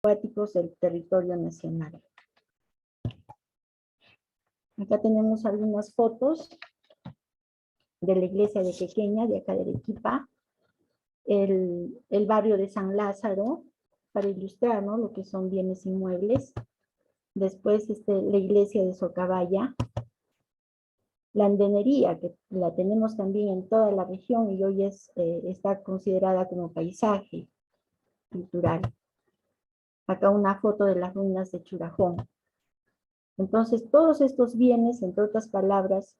acuáticos del territorio nacional. Acá tenemos algunas fotos de la iglesia de Quequeña, de acá de Arequipa, el barrio de San Lázaro, para ilustrar, ¿no?, lo que son bienes inmuebles. Después la iglesia de Socabaya, la andenería, que la tenemos también en toda la región y hoy está considerada como paisaje cultural. Acá una foto de las ruinas de Churajón. Entonces, todos estos bienes, entre otras palabras,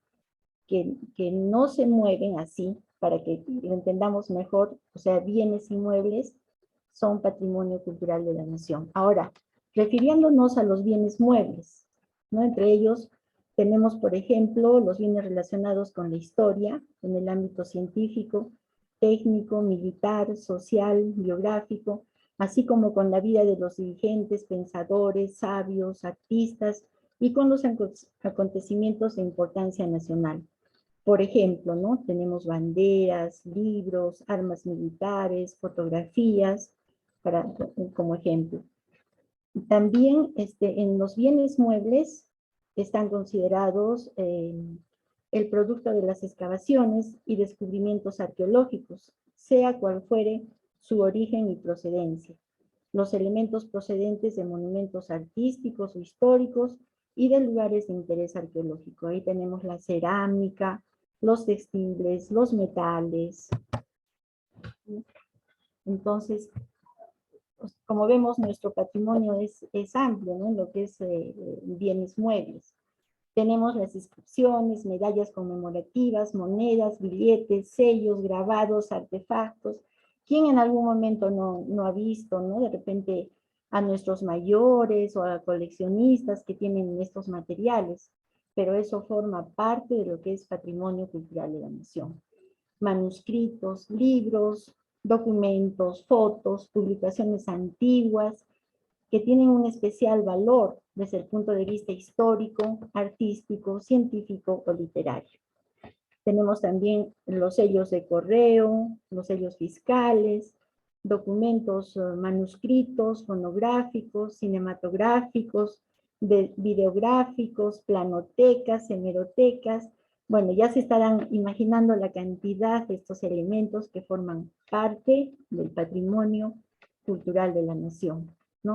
que no se mueven así, para que lo entendamos mejor, o sea, bienes inmuebles, son patrimonio cultural de la nación. Ahora, refiriéndonos a los bienes muebles, ¿no? Entre ellos tenemos, por ejemplo, los bienes relacionados con la historia, en el ámbito científico, técnico, militar, social, biográfico, así como con la vida de los dirigentes, pensadores, sabios, artistas, y con los acontecimientos de importancia nacional. Por ejemplo, ¿no?, tenemos banderas, libros, armas militares, fotografías, como ejemplo. También en los bienes muebles están considerados el producto de las excavaciones y descubrimientos arqueológicos, sea cual fuere su origen y procedencia. Los elementos procedentes de monumentos artísticos o históricos y de lugares de interés arqueológico. Ahí tenemos la cerámica, los textiles, los metales. Entonces, pues, como vemos, nuestro patrimonio es amplio, ¿no?, en lo que es bienes muebles. Tenemos las inscripciones, medallas conmemorativas, monedas, billetes, sellos, grabados, artefactos. ¿Quién en algún momento no ha visto, ¿no?, de repente a nuestros mayores o a coleccionistas que tienen estos materiales? Pero eso forma parte de lo que es patrimonio cultural de la nación. Manuscritos, libros, documentos, fotos, publicaciones antiguas, que tienen un especial valor desde el punto de vista histórico, artístico, científico o literario. Tenemos también los sellos de correo, los sellos fiscales, documentos manuscritos, fonográficos, cinematográficos, videográficos, planotecas, hemerotecas. Bueno, ya se estarán imaginando la cantidad de estos elementos que forman parte del patrimonio cultural de la nación, ¿no?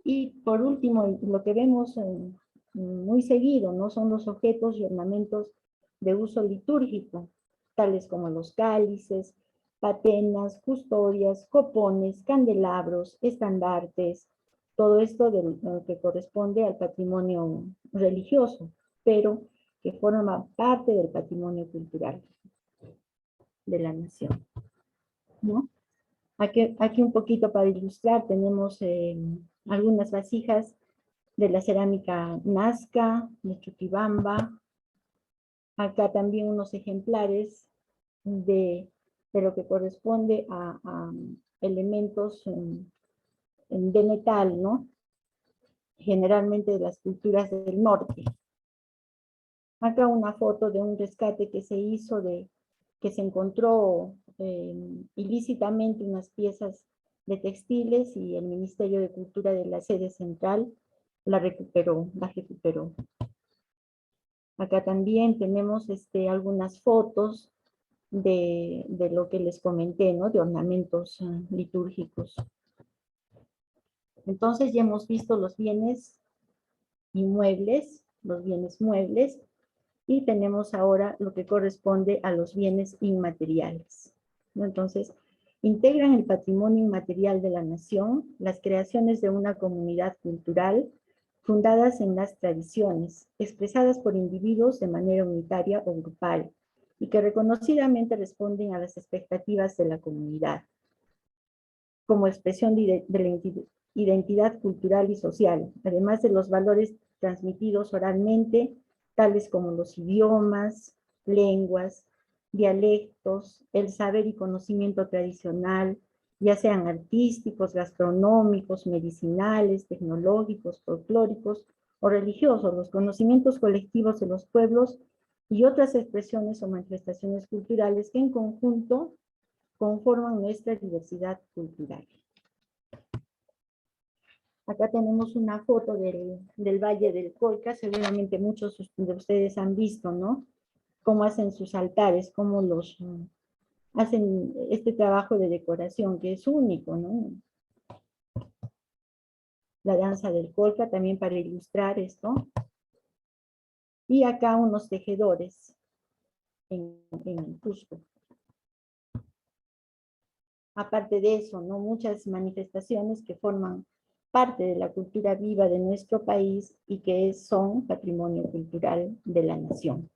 Y por último, lo que vemos muy seguido, ¿no?, son los objetos y ornamentos de uso litúrgico, tales como los cálices, patenas, custodias, copones, candelabros, estandartes, todo esto que corresponde al patrimonio religioso, pero que forma parte del patrimonio cultural de la nación, ¿no? Aquí un poquito para ilustrar, tenemos algunas vasijas de la cerámica Nazca, de Chuquibamba. Acá también unos ejemplares de lo que corresponde a elementos de metal, ¿no?, generalmente de las culturas del norte. Acá una foto de un rescate que se hizo que se encontró ilícitamente unas piezas de textiles y el Ministerio de Cultura de la sede central las recuperó. Acá también tenemos algunas fotos de lo que les comenté, ¿no?, de ornamentos litúrgicos. Entonces ya hemos visto los bienes inmuebles, los bienes muebles, y tenemos ahora lo que corresponde a los bienes inmateriales, ¿no? Entonces, integran el patrimonio inmaterial de la nación, las creaciones de una comunidad cultural fundadas en las tradiciones, expresadas por individuos de manera unitaria o grupal, y que reconocidamente responden a las expectativas de la comunidad, como expresión de la identidad cultural y social, además de los valores transmitidos oralmente, tales como los idiomas, lenguas, dialectos, el saber y conocimiento tradicional, ya sean artísticos, gastronómicos, medicinales, tecnológicos, folclóricos o religiosos, los conocimientos colectivos de los pueblos y otras expresiones o manifestaciones culturales que en conjunto conforman nuestra diversidad cultural. Acá tenemos una foto del Valle del Colca, seguramente muchos de ustedes han visto, ¿no? Cómo hacen sus altares, cómo los hacen este trabajo de decoración que es único, ¿no? La danza del Colca también para ilustrar esto. Y acá unos tejedores en Cusco. Aparte de eso, ¿no? Muchas manifestaciones que forman parte de la cultura viva de nuestro país y que son patrimonio cultural de la nación.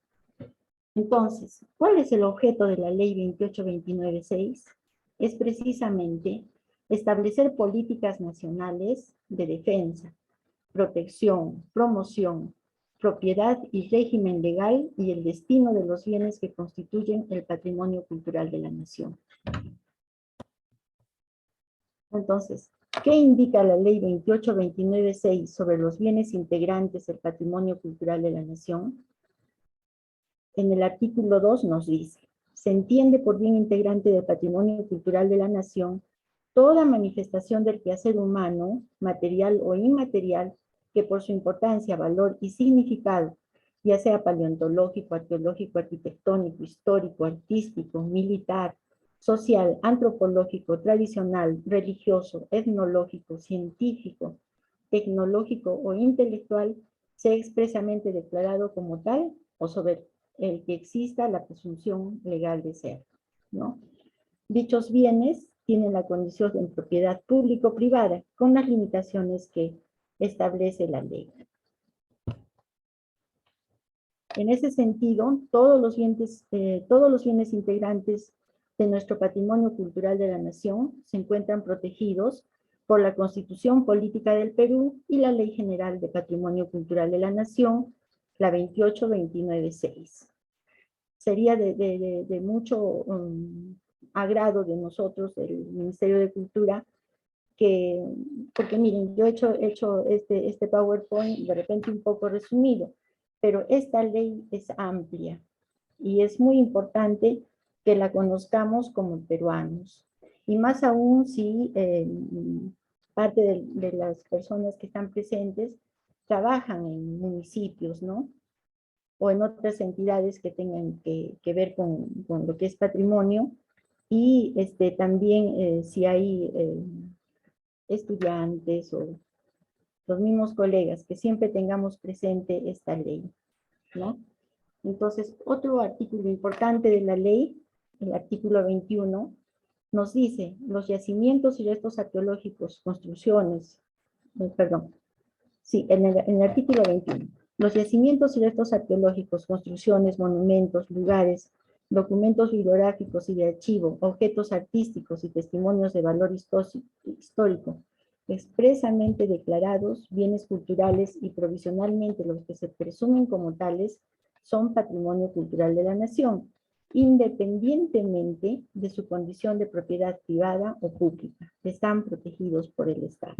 Entonces, ¿cuál es el objeto de la Ley 28296? Es precisamente establecer políticas nacionales de defensa, protección, promoción, propiedad y régimen legal y el destino de los bienes que constituyen el patrimonio cultural de la nación. Entonces, ¿qué indica la Ley 28296 sobre los bienes integrantes del patrimonio cultural de la nación? En el artículo 2 nos dice, se entiende por bien integrante del patrimonio cultural de la nación toda manifestación del quehacer humano, material o inmaterial, que por su importancia, valor y significado, ya sea paleontológico, arqueológico, arquitectónico, histórico, artístico, militar, social, antropológico, tradicional, religioso, etnológico, científico, tecnológico o intelectual, sea expresamente declarado como tal o sobre el que exista la presunción legal de ser, ¿no? Dichos bienes tienen la condición de propiedad público-privada con las limitaciones que establece la ley. En ese sentido, todos los bienes integrantes de nuestro patrimonio cultural de la nación se encuentran protegidos por la Constitución Política del Perú y la Ley General de Patrimonio Cultural de la Nación, la 28296. Sería de mucho agrado de nosotros, del Ministerio de Cultura, porque miren, yo he hecho este PowerPoint de repente un poco resumido, pero esta ley es amplia y es muy importante que la conozcamos como peruanos. Y más aún si parte de las personas que están presentes trabajan en municipios, ¿no? O en otras entidades que tengan que ver con lo que es patrimonio, y también si hay estudiantes o los mismos colegas, que siempre tengamos presente esta ley, ¿no? Entonces, otro artículo importante de la ley, el artículo 21, nos dice, los yacimientos y restos arqueológicos, construcciones, perdón, sí, en el artículo 21. Los yacimientos y restos arqueológicos, construcciones, monumentos, lugares, documentos bibliográficos y de archivo, objetos artísticos y testimonios de valor histórico, expresamente declarados bienes culturales y provisionalmente los que se presumen como tales, son patrimonio cultural de la nación, independientemente de su condición de propiedad privada o pública. Están protegidos por el Estado.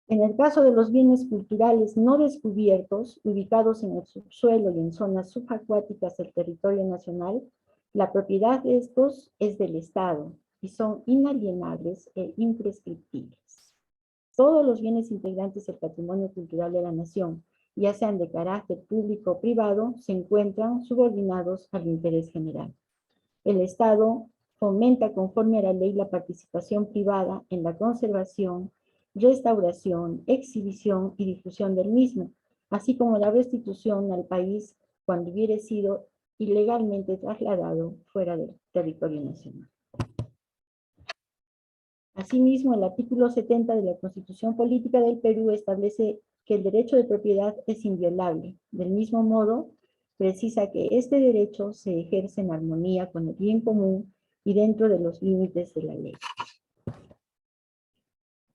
En el caso de los bienes culturales no descubiertos, ubicados en el subsuelo y en zonas subacuáticas del territorio nacional, la propiedad de estos es del Estado y son inalienables e imprescriptibles. Todos los bienes integrantes del patrimonio cultural de la nación, ya sean de carácter público o privado, se encuentran subordinados al interés general. El Estado fomenta conforme a la ley la participación privada en la conservación, restauración, exhibición y difusión del mismo, así como la restitución al país cuando hubiere sido ilegalmente trasladado fuera del territorio nacional. Asimismo, el artículo 70 de la Constitución Política del Perú establece que el derecho de propiedad es inviolable. Del mismo modo, precisa que este derecho se ejerce en armonía con el bien común y dentro de los límites de la ley.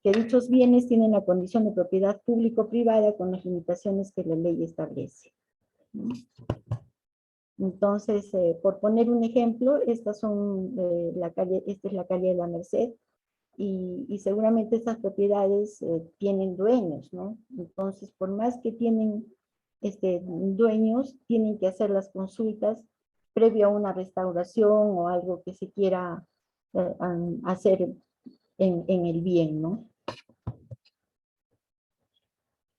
Que dichos bienes tienen la condición de propiedad público-privada con las limitaciones que la ley establece. Entonces, por poner un ejemplo, estas son esta es la calle de la Merced, y seguramente estas propiedades tienen dueños, ¿no? Entonces, por más que tienen dueños, tienen que hacer las consultas previo a una restauración o algo que se quiera hacer en el bien, ¿no?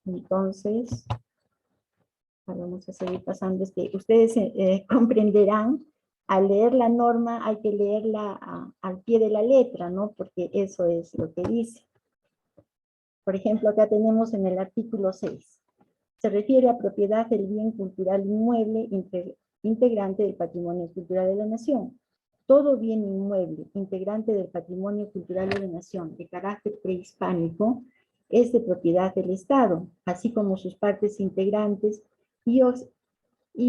Entonces, vamos a seguir pasando. Ustedes comprenderán, al leer la norma hay que leerla al pie de la letra, ¿no? Porque eso es lo que dice. Por ejemplo, acá tenemos en el artículo 6. Se refiere a propiedad del bien cultural inmueble integrante del patrimonio cultural de la nación. Todo bien inmueble integrante del patrimonio cultural de la nación de carácter prehispánico es de propiedad del Estado, así como sus partes integrantes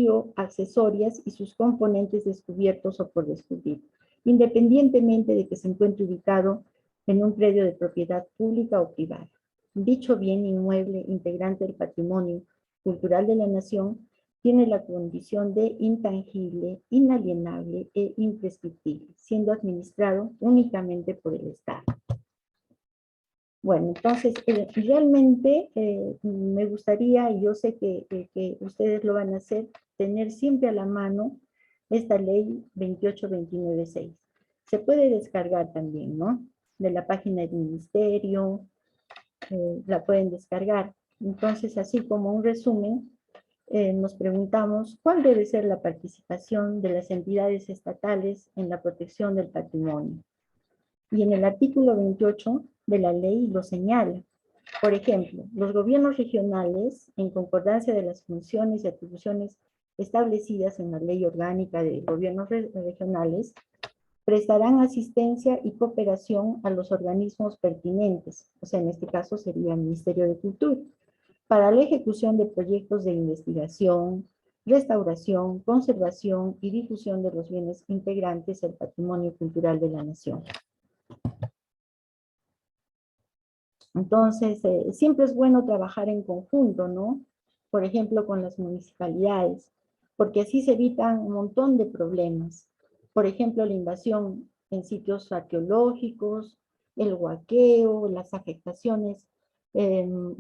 o accesorias y sus componentes descubiertos o por descubrir, independientemente de que se encuentre ubicado en un predio de propiedad pública o privada. Dicho bien inmueble integrante del patrimonio cultural de la nación tiene la condición de intangible, inalienable e imprescriptible, siendo administrado únicamente por el Estado. Bueno, entonces, realmente me gustaría, y yo sé que ustedes lo van a hacer, tener siempre a la mano esta ley 28296. Se puede descargar también, ¿no? De la página del ministerio, la pueden descargar. Entonces, así como un resumen, nos preguntamos cuál debe ser la participación de las entidades estatales en la protección del patrimonio. Y en el artículo 28 de la ley lo señala. Por ejemplo, los gobiernos regionales, en concordancia de las funciones y atribuciones establecidas en la ley orgánica de gobiernos regionales, prestarán asistencia y cooperación a los organismos pertinentes, o sea, en este caso sería el Ministerio de Cultura, para la ejecución de proyectos de investigación, restauración, conservación y difusión de los bienes integrantes del patrimonio cultural de la nación. Entonces, siempre es bueno trabajar en conjunto, ¿no? Por ejemplo, con las municipalidades, porque así se evitan un montón de problemas. Por ejemplo, la invasión en sitios arqueológicos, el huaqueo, las afectaciones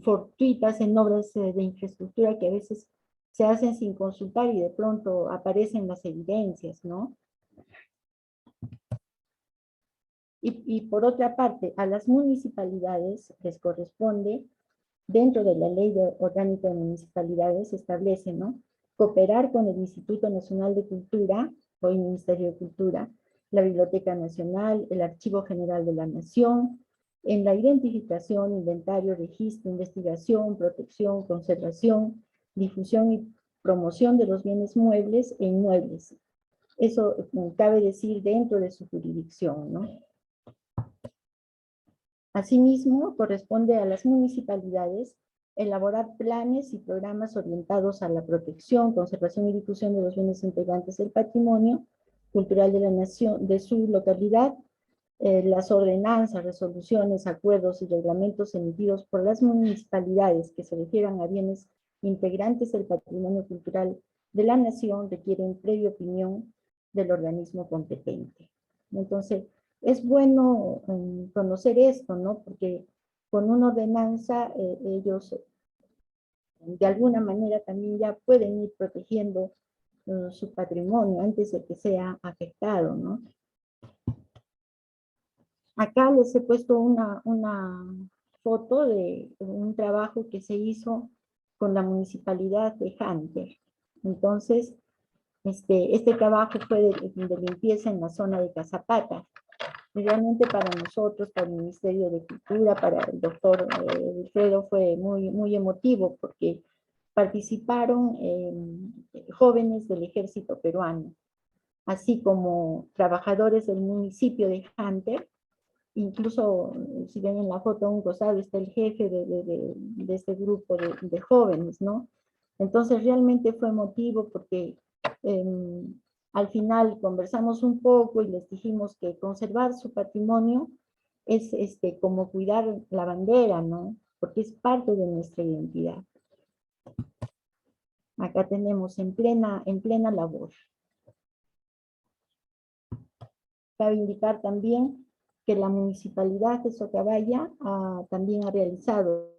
fortuitas en obras de infraestructura que a veces se hacen sin consultar y de pronto aparecen las evidencias, ¿no? Y por otra parte, a las municipalidades les corresponde, dentro de la Ley Orgánica de Municipalidades, se establece, ¿no? Cooperar con el Instituto Nacional de Cultura, o el Ministerio de Cultura, la Biblioteca Nacional, el Archivo General de la Nación, en la identificación, inventario, registro, investigación, protección, conservación, difusión y promoción de los bienes muebles e inmuebles. Eso cabe decir dentro de su jurisdicción, ¿no? Asimismo, corresponde a las municipalidades elaborar planes y programas orientados a la protección, conservación y difusión de los bienes integrantes del patrimonio cultural de la nación, de su localidad, las ordenanzas, resoluciones, acuerdos y reglamentos emitidos por las municipalidades que se refieran a bienes integrantes del patrimonio cultural de la nación requieren previa opinión del organismo competente. Entonces, es bueno conocer esto, ¿no? Porque con una ordenanza ellos de alguna manera también ya pueden ir protegiendo su patrimonio antes de que sea afectado, ¿no? Acá les he puesto una foto de un trabajo que se hizo con la municipalidad de Hunter. Entonces, este trabajo fue de limpieza en la zona de Cazapata. Y realmente para nosotros, para el Ministerio de Cultura, para el doctor Wilfredo fue muy emotivo porque participaron jóvenes del ejército peruano, así como trabajadores del municipio de Hunter. Incluso, si ven en la foto a un costado, está el jefe de este grupo de jóvenes, ¿no? Entonces realmente fue emotivo porque al final conversamos un poco y les dijimos que conservar su patrimonio es como cuidar la bandera, ¿no? Porque es parte de nuestra identidad. Acá tenemos en plena labor. Cabe indicar también que la municipalidad de Socabaya también ha realizado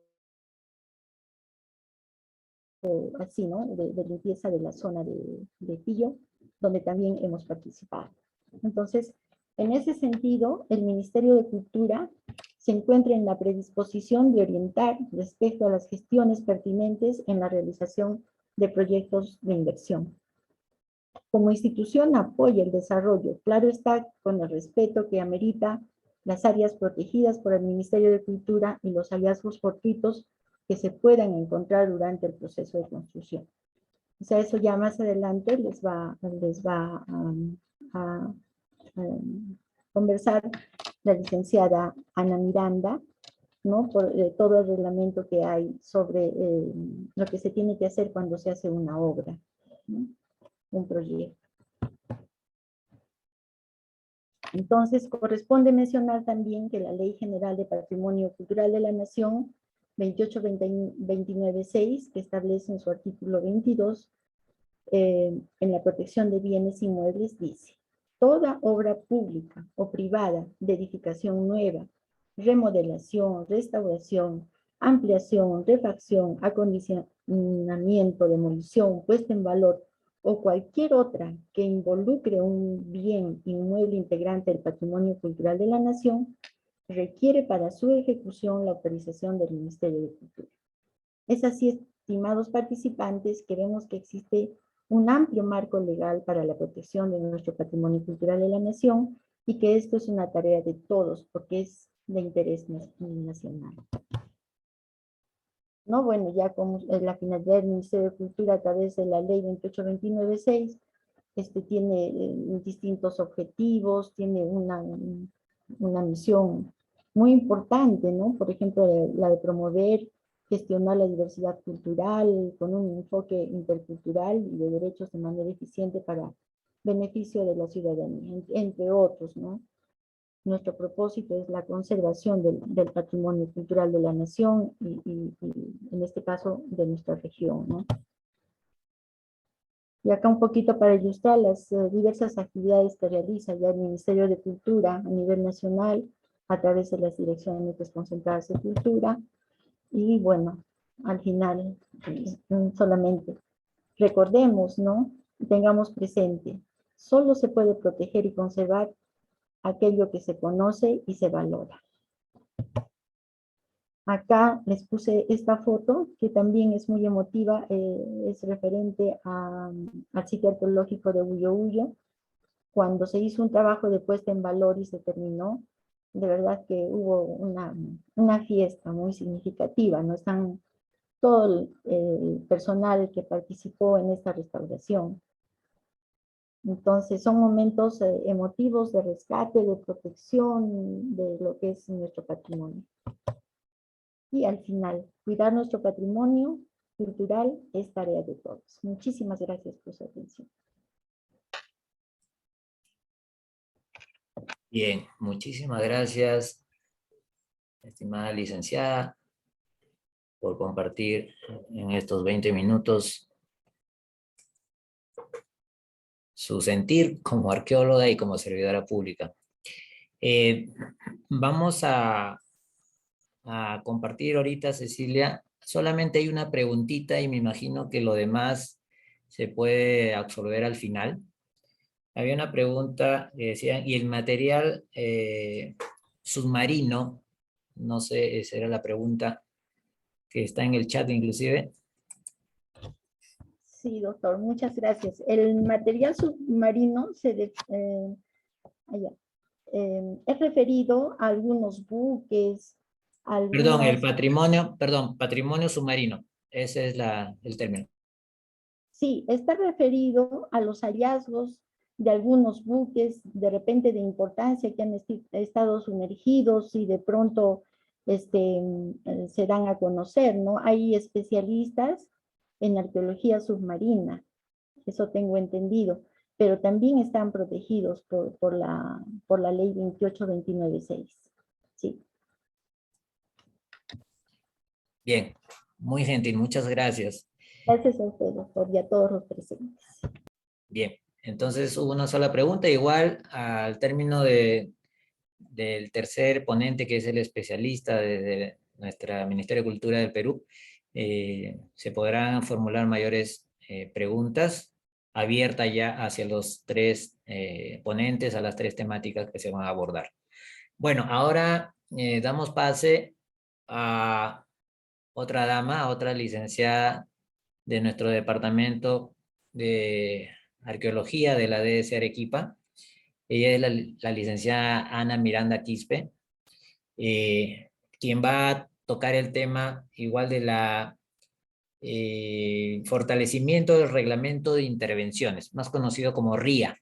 así, ¿no? De limpieza de la zona de Pillo, donde también hemos participado. Entonces, En ese sentido, el Ministerio de Cultura se encuentra en la predisposición de orientar respecto a las gestiones pertinentes en la realización de proyectos de inversión. Como institución apoya el desarrollo, claro está, con el respeto que amerita las áreas protegidas por el Ministerio de Cultura y los hallazgos fortuitos que se puedan encontrar durante el proceso de construcción. O sea, eso ya más adelante les va a conversar la licenciada Ana Miranda, ¿no? Por todo el reglamento que hay sobre lo que se tiene que hacer cuando se hace una obra, ¿no? Un proyecto. Entonces, corresponde mencionar también que la Ley General de Patrimonio Cultural de la Nación, 2829.6, que establece en su artículo 22, en la protección de bienes inmuebles, dice: toda obra pública o privada de edificación nueva, remodelación, restauración, ampliación, refacción, acondicionamiento, demolición, puesta en valor o cualquier otra que involucre un bien inmueble integrante del patrimonio cultural de la nación, requiere para su ejecución la autorización del Ministerio de Cultura. Es así, estimados participantes, que vemos que existe un amplio marco legal para la protección de nuestro patrimonio cultural de la nación y que esto es una tarea de todos porque es de interés nacional. ¿No? Bueno, ya como la finalidad del Ministerio de Cultura a través de la ley 2829.6, tiene distintos objetivos, tiene una misión muy importante, ¿no? Por ejemplo, la de promover, gestionar la diversidad cultural con un enfoque intercultural y de derechos de manera eficiente para beneficio de la ciudadanía, entre otros, ¿no? Nuestro propósito es la conservación del patrimonio cultural de la nación y en este caso de nuestra región, ¿no? Y acá un poquito para ilustrar las diversas actividades que realiza ya el Ministerio de Cultura a nivel nacional a través de las direcciones desconcentradas de cultura. Y bueno, al final solamente recordemos, ¿no? Tengamos presente, solo se puede proteger y conservar aquello que se conoce y se valora. Acá les puse esta foto, que también es muy emotiva, es referente al sitio arqueológico de Huyo Huyo, cuando se hizo un trabajo de puesta en valor y se terminó, de verdad que hubo una fiesta muy significativa, ¿no? Están todo el personal que participó en esta restauración. Entonces son momentos emotivos de rescate, de protección de lo que es nuestro patrimonio. Y al final, cuidar nuestro patrimonio cultural es tarea de todos. Muchísimas gracias por su atención. Bien, muchísimas gracias, estimada licenciada, por compartir en estos 20 minutos su sentir como arqueóloga y como servidora pública. Vamos a compartir ahorita, Cecilia. Solamente hay una preguntita y me imagino que lo demás se puede absorber al final. Había una pregunta que decía, ¿y el material submarino? No sé, esa era la pregunta que está en el chat inclusive. Sí, doctor, muchas gracias. El material submarino es referido a algunos buques, Perdón, el algunas... patrimonio submarino. Ese es el término. Sí, está referido a los hallazgos de algunos buques, de repente de importancia, que han estado sumergidos y de pronto se dan a conocer, ¿no? Hay especialistas en arqueología submarina, eso tengo entendido, pero también están protegidos por la ley 2829.6. Sí. Bien, muy gentil, muchas gracias. Gracias a usted, doctor, y a todos los presentes. Bien, entonces hubo una sola pregunta, igual al término del tercer ponente, que es el especialista de nuestra Ministerio de Cultura del Perú, se podrán formular mayores preguntas abierta ya hacia los tres ponentes, a las tres temáticas que se van a abordar. Bueno, ahora damos pase a otra dama, a otra licenciada de nuestro departamento de arqueología de la DS Arequipa. Ella es la licenciada Ana Miranda Quispe, quien va a tocar el tema igual de la fortalecimiento del reglamento de intervenciones, más conocido como RIA.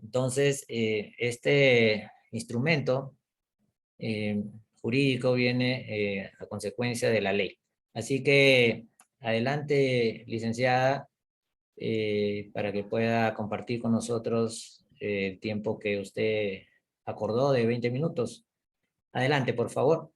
Entonces, este instrumento eh, jurídico viene a consecuencia de la ley. Así que adelante, licenciada, para que pueda compartir con nosotros el tiempo que usted acordó de 20 minutos. Adelante, por favor.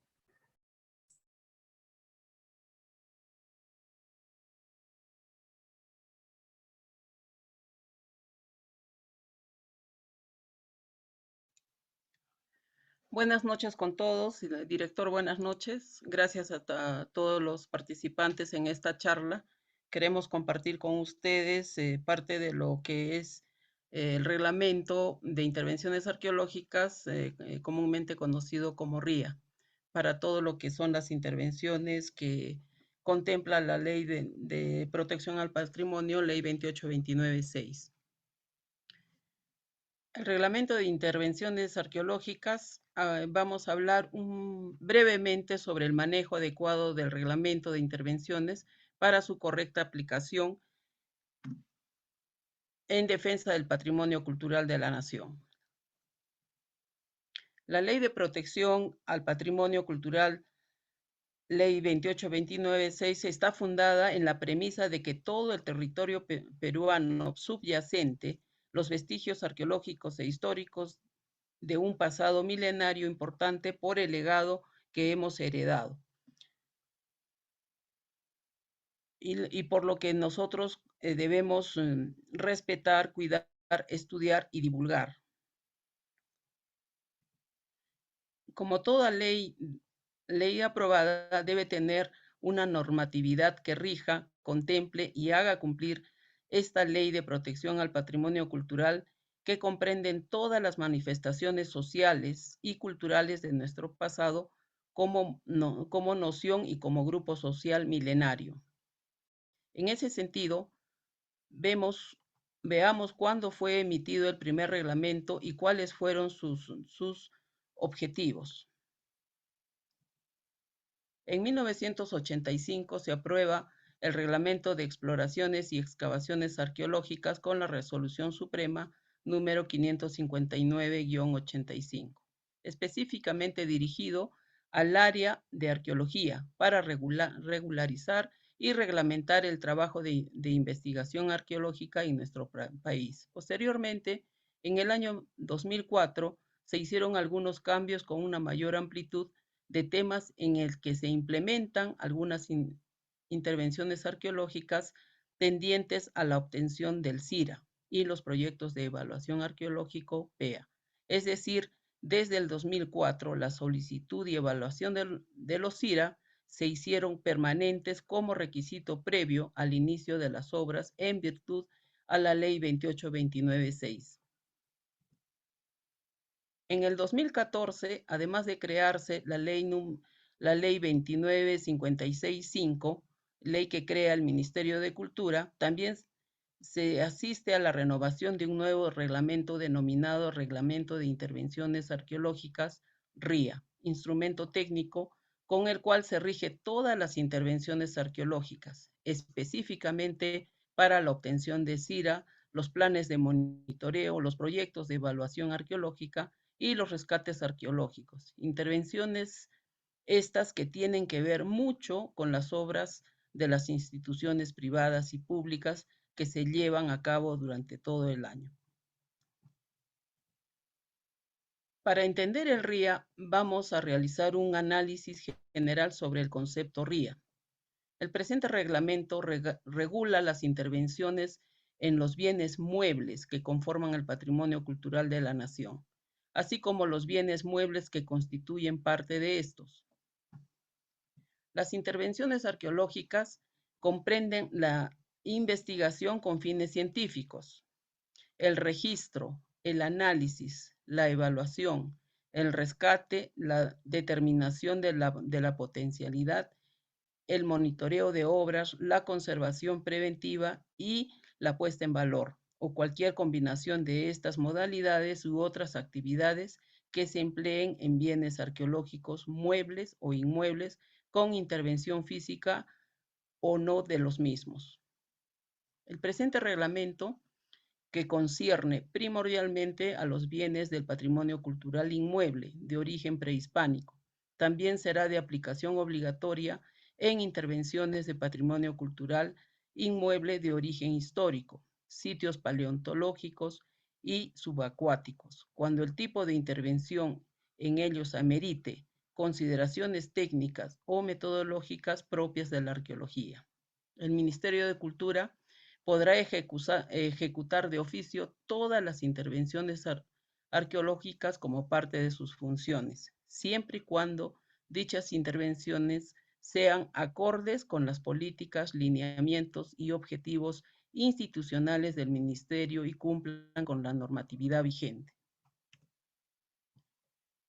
Buenas noches con todos. Director, buenas noches. Gracias a todos los participantes en esta charla. Queremos compartir con ustedes parte de lo que es el reglamento de intervenciones arqueológicas, comúnmente conocido como RIA, para todo lo que son las intervenciones que contempla la Ley de Protección al Patrimonio, Ley 28296. El reglamento de intervenciones arqueológicas, vamos a hablar brevemente sobre el manejo adecuado del reglamento de intervenciones para su correcta aplicación en defensa del patrimonio cultural de la nación. La Ley de Protección al Patrimonio Cultural, Ley 28296, está fundada en la premisa de que todo el territorio peruano subyacente, los vestigios arqueológicos e históricos de un pasado milenario importante por el legado que hemos heredado y por lo que nosotros debemos respetar, cuidar, estudiar y divulgar. Como toda ley aprobada debe tener una normatividad que rija, contemple y haga cumplir esta ley de protección al patrimonio cultural que comprenden todas las manifestaciones sociales y culturales de nuestro pasado como noción y como grupo social milenario. En ese sentido, veamos cuándo fue emitido el primer reglamento y cuáles fueron sus objetivos. En 1985 se aprueba el Reglamento de Exploraciones y Excavaciones Arqueológicas con la Resolución Suprema número 559-85, específicamente dirigido al área de arqueología para regularizar y reglamentar el trabajo de investigación arqueológica en nuestro país. Posteriormente, en el año 2004, se hicieron algunos cambios con una mayor amplitud de temas en el que se implementan algunas intervenciones arqueológicas tendientes a la obtención del CIRA y los proyectos de evaluación arqueológico PEA. Es decir, desde el 2004, la solicitud y evaluación de los CIRA se hicieron permanentes como requisito previo al inicio de las obras en virtud a la Ley 28296. En el 2014, además de crearse la ley 29565, ley que crea el Ministerio de Cultura, también se asiste a la renovación de un nuevo reglamento denominado Reglamento de Intervenciones Arqueológicas, RIA, instrumento técnico con el cual se rige todas las intervenciones arqueológicas, específicamente para la obtención de CIRA, los planes de monitoreo, los proyectos de evaluación arqueológica y los rescates arqueológicos. Intervenciones estas que tienen que ver mucho con las obras de las instituciones privadas y públicas que se llevan a cabo durante todo el año. Para entender el RIA, vamos a realizar un análisis general sobre el concepto RIA. El presente reglamento regula las intervenciones en los bienes muebles que conforman el patrimonio cultural de la nación, así como los bienes muebles que constituyen parte de estos. Las intervenciones arqueológicas comprenden la investigación con fines científicos, el registro, el análisis, la evaluación, el rescate, la determinación de la potencialidad, el monitoreo de obras, la conservación preventiva y la puesta en valor, o cualquier combinación de estas modalidades u otras actividades que se empleen en bienes arqueológicos, muebles o inmuebles, con intervención física o no de los mismos. El presente reglamento, que concierne primordialmente a los bienes del patrimonio cultural inmueble de origen prehispánico, también será de aplicación obligatoria en intervenciones de patrimonio cultural inmueble de origen histórico, sitios paleontológicos y subacuáticos, cuando el tipo de intervención en ellos amerite consideraciones técnicas o metodológicas propias de la arqueología. El Ministerio de Cultura podrá ejecutar de oficio todas las intervenciones arqueológicas como parte de sus funciones, siempre y cuando dichas intervenciones sean acordes con las políticas, lineamientos y objetivos institucionales del Ministerio y cumplan con la normatividad vigente.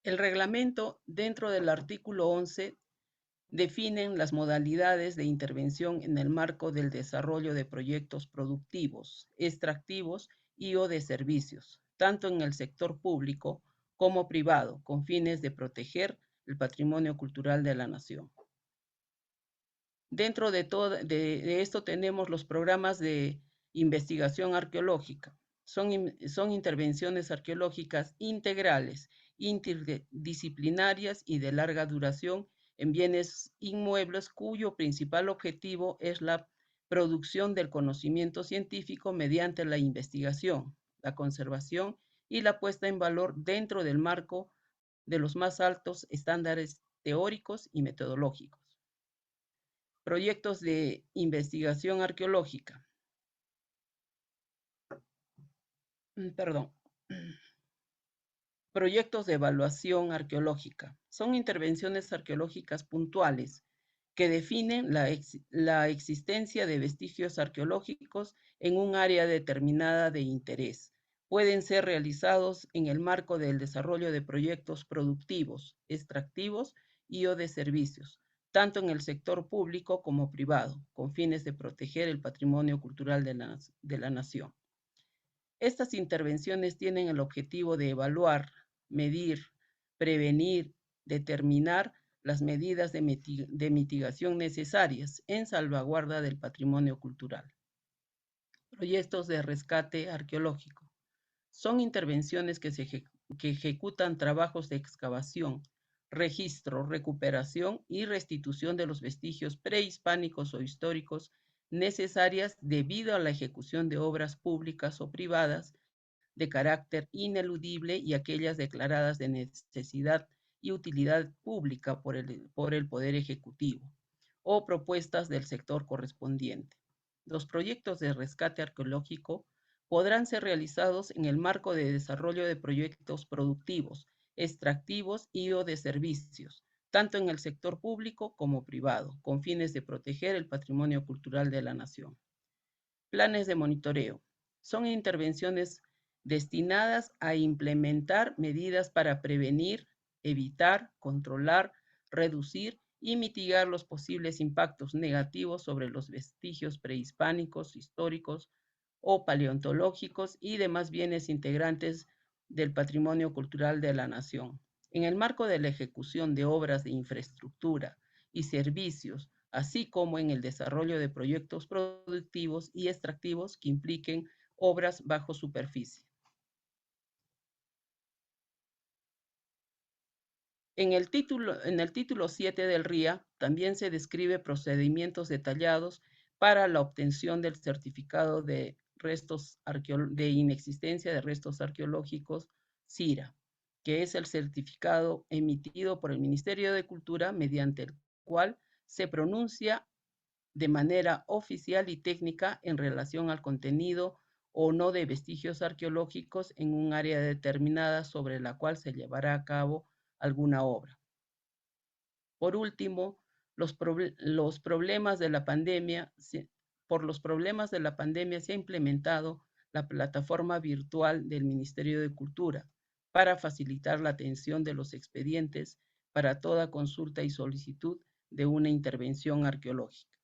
El reglamento, dentro del artículo 11, definen las modalidades de intervención en el marco del desarrollo de proyectos productivos, extractivos y o de servicios, tanto en el sector público como privado, con fines de proteger el patrimonio cultural de la nación. Dentro de esto tenemos los programas de investigación arqueológica. Son intervenciones arqueológicas integrales, interdisciplinarias y de larga duración en bienes inmuebles cuyo principal objetivo es la producción del conocimiento científico mediante la investigación, la conservación y la puesta en valor dentro del marco de los más altos estándares teóricos y metodológicos. Proyectos de investigación arqueológica. Perdón. Proyectos de evaluación arqueológica. Son intervenciones arqueológicas puntuales que definen la existencia de vestigios arqueológicos en un área determinada de interés. Pueden ser realizados en el marco del desarrollo de proyectos productivos, extractivos y o de servicios, tanto en el sector público como privado, con fines de proteger el patrimonio cultural de la nación. Estas intervenciones tienen el objetivo de evaluar, medir, prevenir, determinar las medidas de mitigación necesarias en salvaguarda del patrimonio cultural. Proyectos de rescate arqueológico. Son intervenciones que ejecutan trabajos de excavación, registro, recuperación y restitución de los vestigios prehispánicos o históricos necesarias debido a la ejecución de obras públicas o privadas de carácter ineludible y aquellas declaradas de necesidad y utilidad pública por el Poder Ejecutivo o propuestas del sector correspondiente. Los proyectos de rescate arqueológico podrán ser realizados en el marco de desarrollo de proyectos productivos, extractivos y o de servicios, tanto en el sector público como privado, con fines de proteger el patrimonio cultural de la nación. Planes de monitoreo. Son intervenciones destinadas a implementar medidas para prevenir, evitar, controlar, reducir y mitigar los posibles impactos negativos sobre los vestigios prehispánicos, históricos o paleontológicos y demás bienes integrantes del patrimonio cultural de la nación. En el marco de la ejecución de obras de infraestructura y servicios, así como en el desarrollo de proyectos productivos y extractivos que impliquen obras bajo superficie. En el título 7 del RIA también se describe procedimientos detallados para la obtención del certificado de inexistencia de restos arqueológicos CIRA, que es el certificado emitido por el Ministerio de Cultura mediante el cual se pronuncia de manera oficial y técnica en relación al contenido o no de vestigios arqueológicos en un área determinada sobre la cual se llevará a cabo alguna obra. Por último, los problemas de la pandemia por los problemas de la pandemia se ha implementado la plataforma virtual del Ministerio de Cultura para facilitar la atención de los expedientes para toda consulta y solicitud de una intervención arqueológica.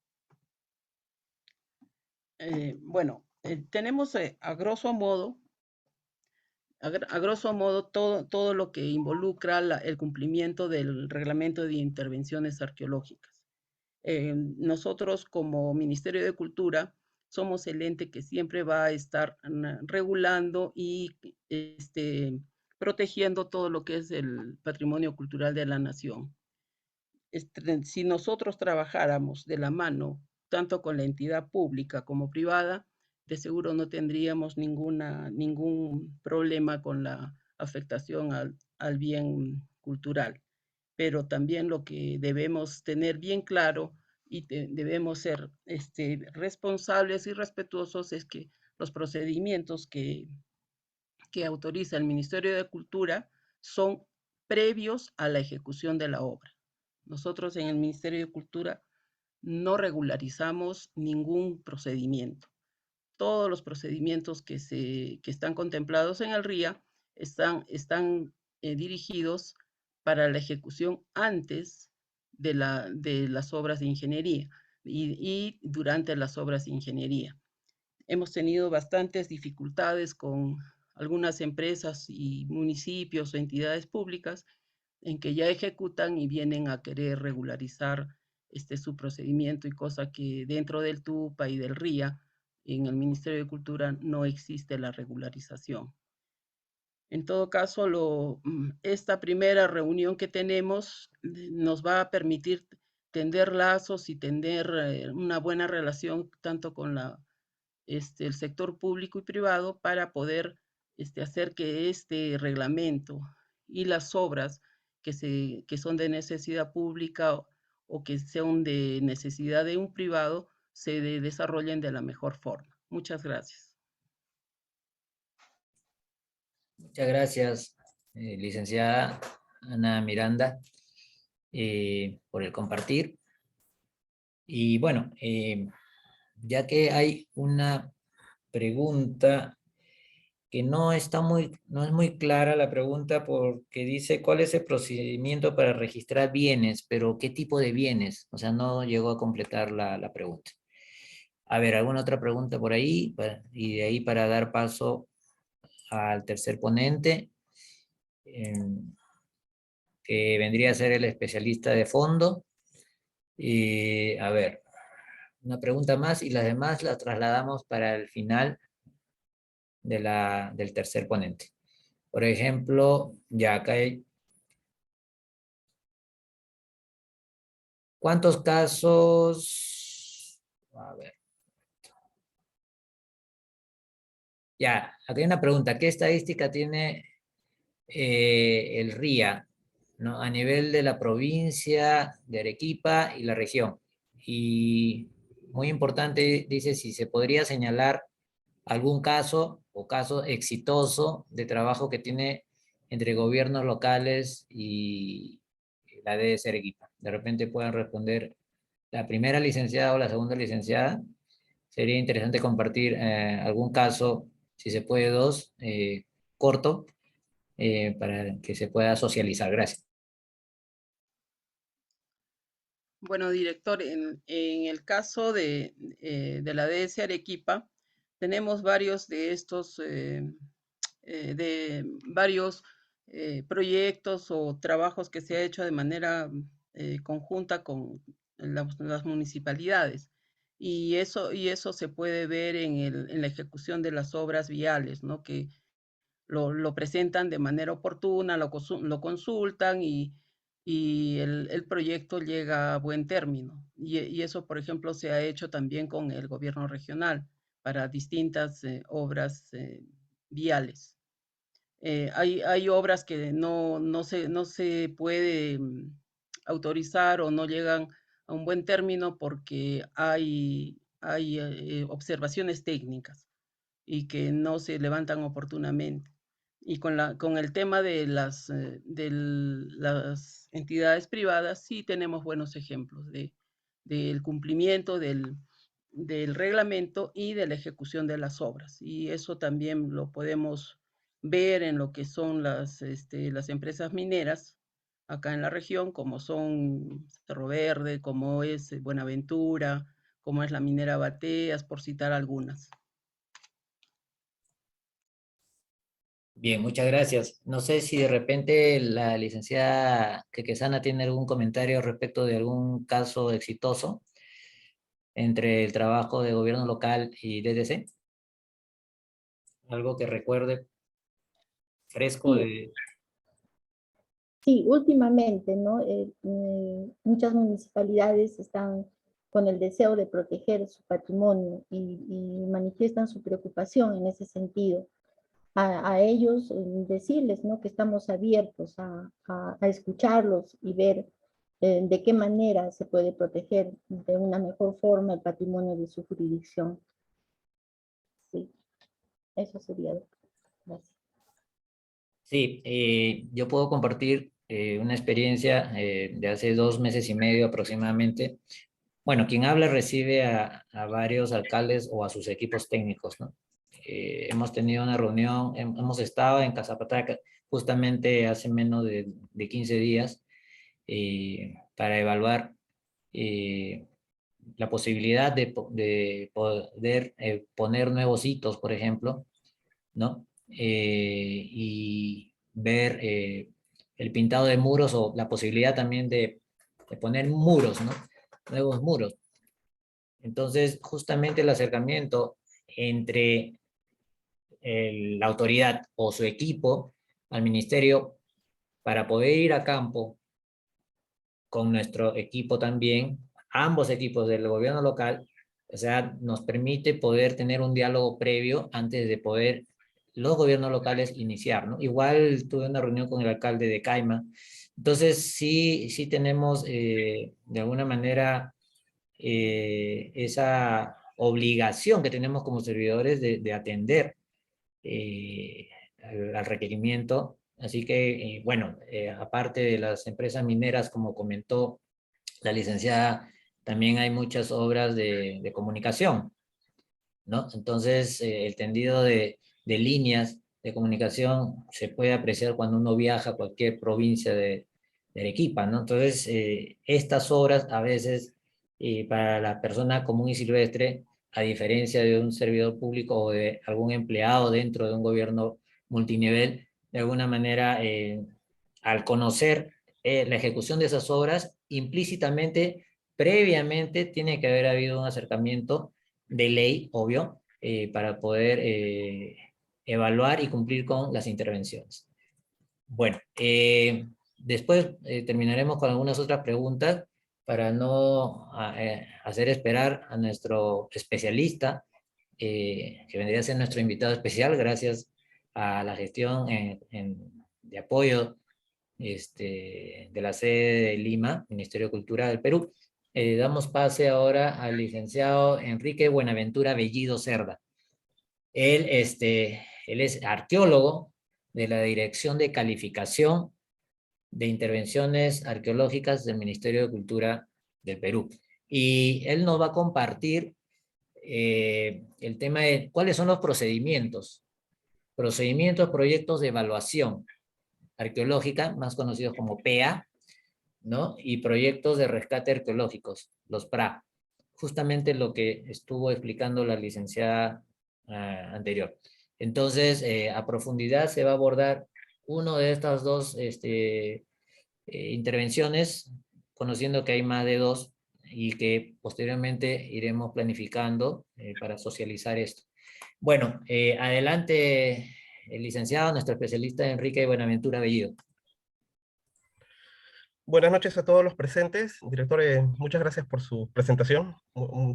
Tenemos a grosso modo todo lo que involucra el cumplimiento del reglamento de intervenciones arqueológicas. Nosotros como Ministerio de Cultura somos el ente que siempre va a estar regulando y protegiendo todo lo que es el patrimonio cultural de la nación. Si nosotros trabajáramos de la mano, tanto con la entidad pública como privada, de seguro no tendríamos ningún problema con la afectación al bien cultural. Pero también lo que debemos tener bien claro y debemos ser responsables y respetuosos es que los procedimientos que autoriza el Ministerio de Cultura son previos a la ejecución de la obra. Nosotros en el Ministerio de Cultura no regularizamos ningún procedimiento. Todos los procedimientos que están contemplados en el RIA están dirigidos para la ejecución antes de las obras de ingeniería y durante las obras de ingeniería. Hemos tenido bastantes dificultades con algunas empresas y municipios o entidades públicas en que ya ejecutan y vienen a querer regularizar su procedimiento, y cosa que dentro del TUPA y del RIA, en el Ministerio de Cultura, no existe la regularización. En todo caso, esta primera reunión que tenemos nos va a permitir tender lazos y tender una buena relación tanto con el sector público y privado para poder hacer que este reglamento y las obras que son de necesidad pública o que sean de necesidad de un privado se desarrollen de la mejor forma. Muchas gracias. Muchas gracias, licenciada Ana Miranda, por el compartir. Y bueno, ya que hay una pregunta que no es muy clara la pregunta, porque dice cuál es el procedimiento para registrar bienes, pero ¿qué tipo de bienes? O sea, no llegó a completar la pregunta. A ver, ¿alguna otra pregunta por ahí? Y de ahí para dar paso al tercer ponente, que vendría a ser el especialista de fondo. A ver, una pregunta más y las demás las trasladamos para el final del tercer ponente. Por ejemplo, ya acá hay... ¿Cuántos casos? A ver. Ya, acá hay una pregunta. ¿Qué estadística tiene el RIA, ¿no? A nivel de la provincia de Arequipa y la región? Y muy importante, dice si se podría señalar algún caso o caso exitoso de trabajo que tiene entre gobiernos locales y la DS Arequipa. De repente puedan responder la primera licenciada o la segunda licenciada. Sería interesante compartir algún caso, si se puede dos, corto, para que se pueda socializar. Gracias. Bueno, director, en el caso de la DS Arequipa, tenemos varios de estos, varios proyectos o trabajos que se ha hecho de manera conjunta con las municipalidades. Y eso se puede ver en la ejecución de las obras viales, ¿no? Que lo presentan de manera oportuna, lo consultan y el proyecto llega a buen término. Y eso, por ejemplo, se ha hecho también con el gobierno regional para distintas obras viales. Hay obras que no se puede autorizar o no llegan a un buen término porque hay observaciones técnicas y que no se levantan oportunamente. Y con el tema de las entidades privadas, sí tenemos buenos ejemplos del cumplimiento del reglamento y de la ejecución de las obras. Y eso también lo podemos ver en lo que son las empresas mineras acá en la región, como son Cerro Verde, como es Buenaventura, como es la minera Bateas, por citar algunas. Bien, muchas gracias. No sé si de repente la licenciada Quequesana tiene algún comentario respecto de algún caso exitoso entre el trabajo de gobierno local y DDC. Algo que recuerde fresco Sí, de... sí, últimamente, ¿no? Muchas municipalidades están con el deseo de proteger su patrimonio y manifiestan su preocupación en ese sentido. A ellos decirles, ¿no? Que estamos abiertos a escucharlos y ver de qué manera se puede proteger de una mejor forma el patrimonio de su jurisdicción. Sí, eso sería. Gracias. Sí, yo puedo compartir una experiencia de hace 2 meses y medio aproximadamente. Bueno, quien habla recibe a varios alcaldes o a sus equipos técnicos, ¿no? Hemos tenido una reunión, hemos estado en Casapataca justamente hace menos de 15 días para evaluar eh, la posibilidad de poder poner nuevos hitos, por ejemplo, ¿no? Y ver el pintado de muros o la posibilidad también de poner muros, ¿no? Nuevos muros. Entonces, justamente el acercamiento entre la autoridad o su equipo al ministerio para poder ir a campo con nuestro equipo también, ambos equipos del gobierno local, o sea, nos permite poder tener un diálogo previo antes de poder los gobiernos locales iniciar, ¿no? Igual tuve una reunión con el alcalde de Caima, entonces sí tenemos de alguna manera esa obligación que tenemos como servidores de atender al requerimiento. Así que, bueno, aparte de las empresas mineras, como comentó la licenciada, también hay muchas obras de comunicación, ¿no? Entonces, el tendido de líneas de comunicación se puede apreciar cuando uno viaja a cualquier provincia de Arequipa, ¿no? Entonces, estas obras a veces, para la persona común y silvestre, a diferencia de un servidor público o de algún empleado dentro de un gobierno multinivel, de alguna manera, al conocer la ejecución de esas obras, implícitamente, previamente, tiene que haber habido un acercamiento de ley, obvio, para poder evaluar y cumplir con las intervenciones. Bueno, después terminaremos con algunas otras preguntas para no hacer esperar a nuestro especialista, que vendría a ser nuestro invitado especial, gracias a la gestión de apoyo de la sede de Lima, Ministerio de Cultura del Perú. Damos pase ahora al licenciado Enrique Buenaventura Bellido Cerda. Él es arqueólogo de la Dirección de Calificación de Intervenciones Arqueológicas del Ministerio de Cultura del Perú. Y él nos va a compartir el tema de cuáles son los procedimientos, proyectos de evaluación arqueológica, más conocidos como PEA, ¿no? Y proyectos de rescate arqueológicos, los PRA. Justamente lo que estuvo explicando la licenciada anterior. Entonces, a profundidad se va a abordar uno de estas dos intervenciones, conociendo que hay más de dos y que posteriormente iremos planificando para socializar esto. Bueno, adelante el licenciado, nuestro especialista Enrique Buenaventura Bellido. Buenas noches a todos los presentes. Director, muchas gracias por su presentación.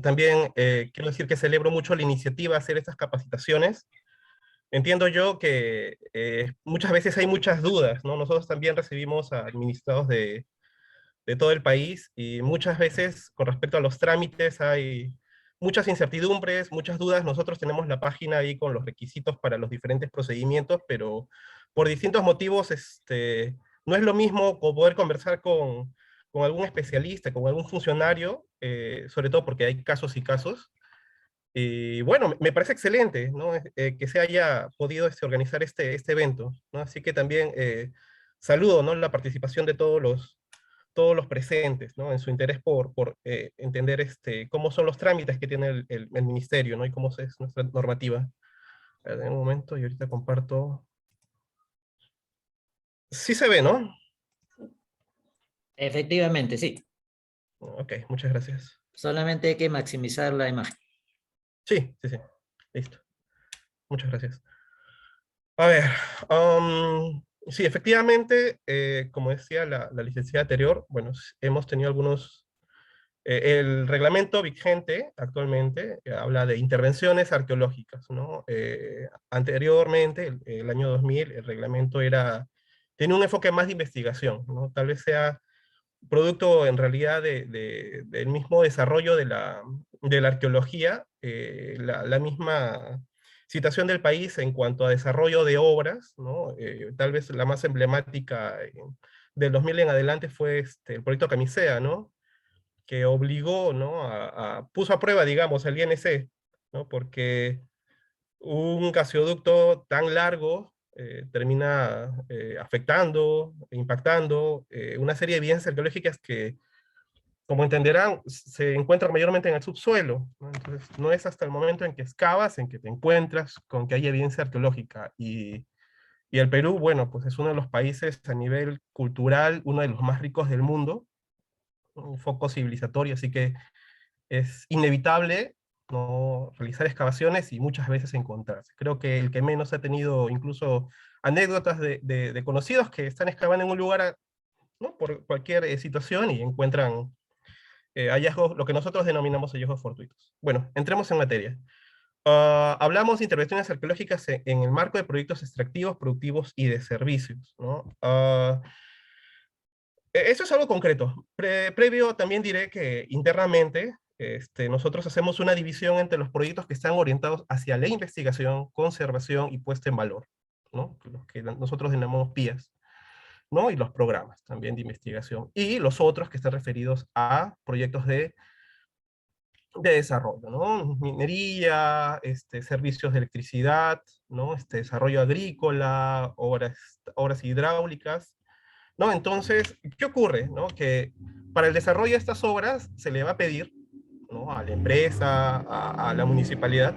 También quiero decir que celebro mucho la iniciativa de hacer estas capacitaciones. Entiendo yo que muchas veces hay muchas dudas, ¿no? Nosotros también recibimos a administrados de todo el país y muchas veces con respecto a los trámites hay muchas incertidumbres, muchas dudas. Nosotros tenemos la página ahí con los requisitos para los diferentes procedimientos, pero por distintos motivos no es lo mismo poder conversar con algún especialista, con algún funcionario, sobre todo porque hay casos y casos, Y bueno, me parece excelente, ¿no? Que se haya podido organizar este evento, ¿no? Así que también saludo, ¿no? La participación de todos los presentes, ¿no? En su interés por entender cómo son los trámites que tiene el ministerio, ¿no? Y cómo es nuestra normativa. A ver, en un momento, y ahorita comparto. Sí se ve, ¿no? Efectivamente, sí. Ok, muchas gracias. Solamente hay que maximizar la imagen. Sí, sí, sí. Listo. Muchas gracias. A ver, sí, efectivamente, como decía la licenciada anterior, bueno, hemos tenido algunos. El reglamento vigente actualmente habla de intervenciones arqueológicas, ¿no? Anteriormente, el año 2000, el reglamento tiene un enfoque más de investigación, ¿no? Tal vez sea producto en realidad del mismo desarrollo de la arqueología, la misma situación del país en cuanto a desarrollo de obras, ¿no? Tal vez la más emblemática del 2000 en adelante fue el proyecto Camisea, ¿no? Que obligó, ¿no? Puso a prueba, digamos, al INC, ¿no? Porque un gasoducto tan largo termina afectando, impactando una serie de evidencias arqueológicas que, como entenderán, se encuentran mayormente en el subsuelo, ¿no? Entonces, no es hasta el momento en que excavas, en que te encuentras con que hay evidencia arqueológica. Y el Perú, bueno, pues es uno de los países a nivel cultural, uno de los más ricos del mundo, un foco civilizatorio, así que es inevitable no realizar excavaciones y muchas veces encontrarse. Creo que el que menos ha tenido incluso anécdotas de conocidos que están excavando en un lugar, ¿no? Por cualquier situación y encuentran hallazgos, lo que nosotros denominamos hallazgos fortuitos. Bueno, entremos en materia. Hablamos de intervenciones arqueológicas en el marco de proyectos extractivos, productivos y de servicios, ¿no? Eso es algo concreto. Previo también diré que internamente nosotros hacemos una división entre los proyectos que están orientados hacia la investigación, conservación y puesta en valor, ¿no? Los que nosotros denominamos PIAs, ¿no? Y los programas también de investigación. Y los otros que están referidos a proyectos de desarrollo, ¿no? Minería, servicios de electricidad, ¿no? Desarrollo agrícola, obras hidráulicas, ¿no? Entonces, ¿qué ocurre? ¿No? Que para el desarrollo de estas obras se le va a pedir, ¿no? A la empresa, a la municipalidad,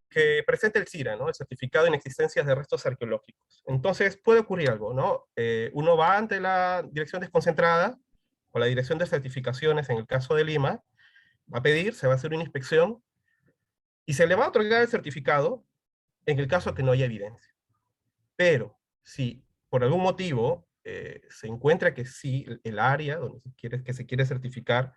que presente el CIRA, ¿no? El certificado de inexistencia de restos arqueológicos. Entonces, puede ocurrir algo, ¿no? Uno va ante la dirección desconcentrada, o la dirección de certificaciones en el caso de Lima, va a pedir, se va a hacer una inspección, y se le va a otorgar el certificado en el caso que no haya evidencia. Pero, si por algún motivo se encuentra que sí, el área donde se quiere certificar,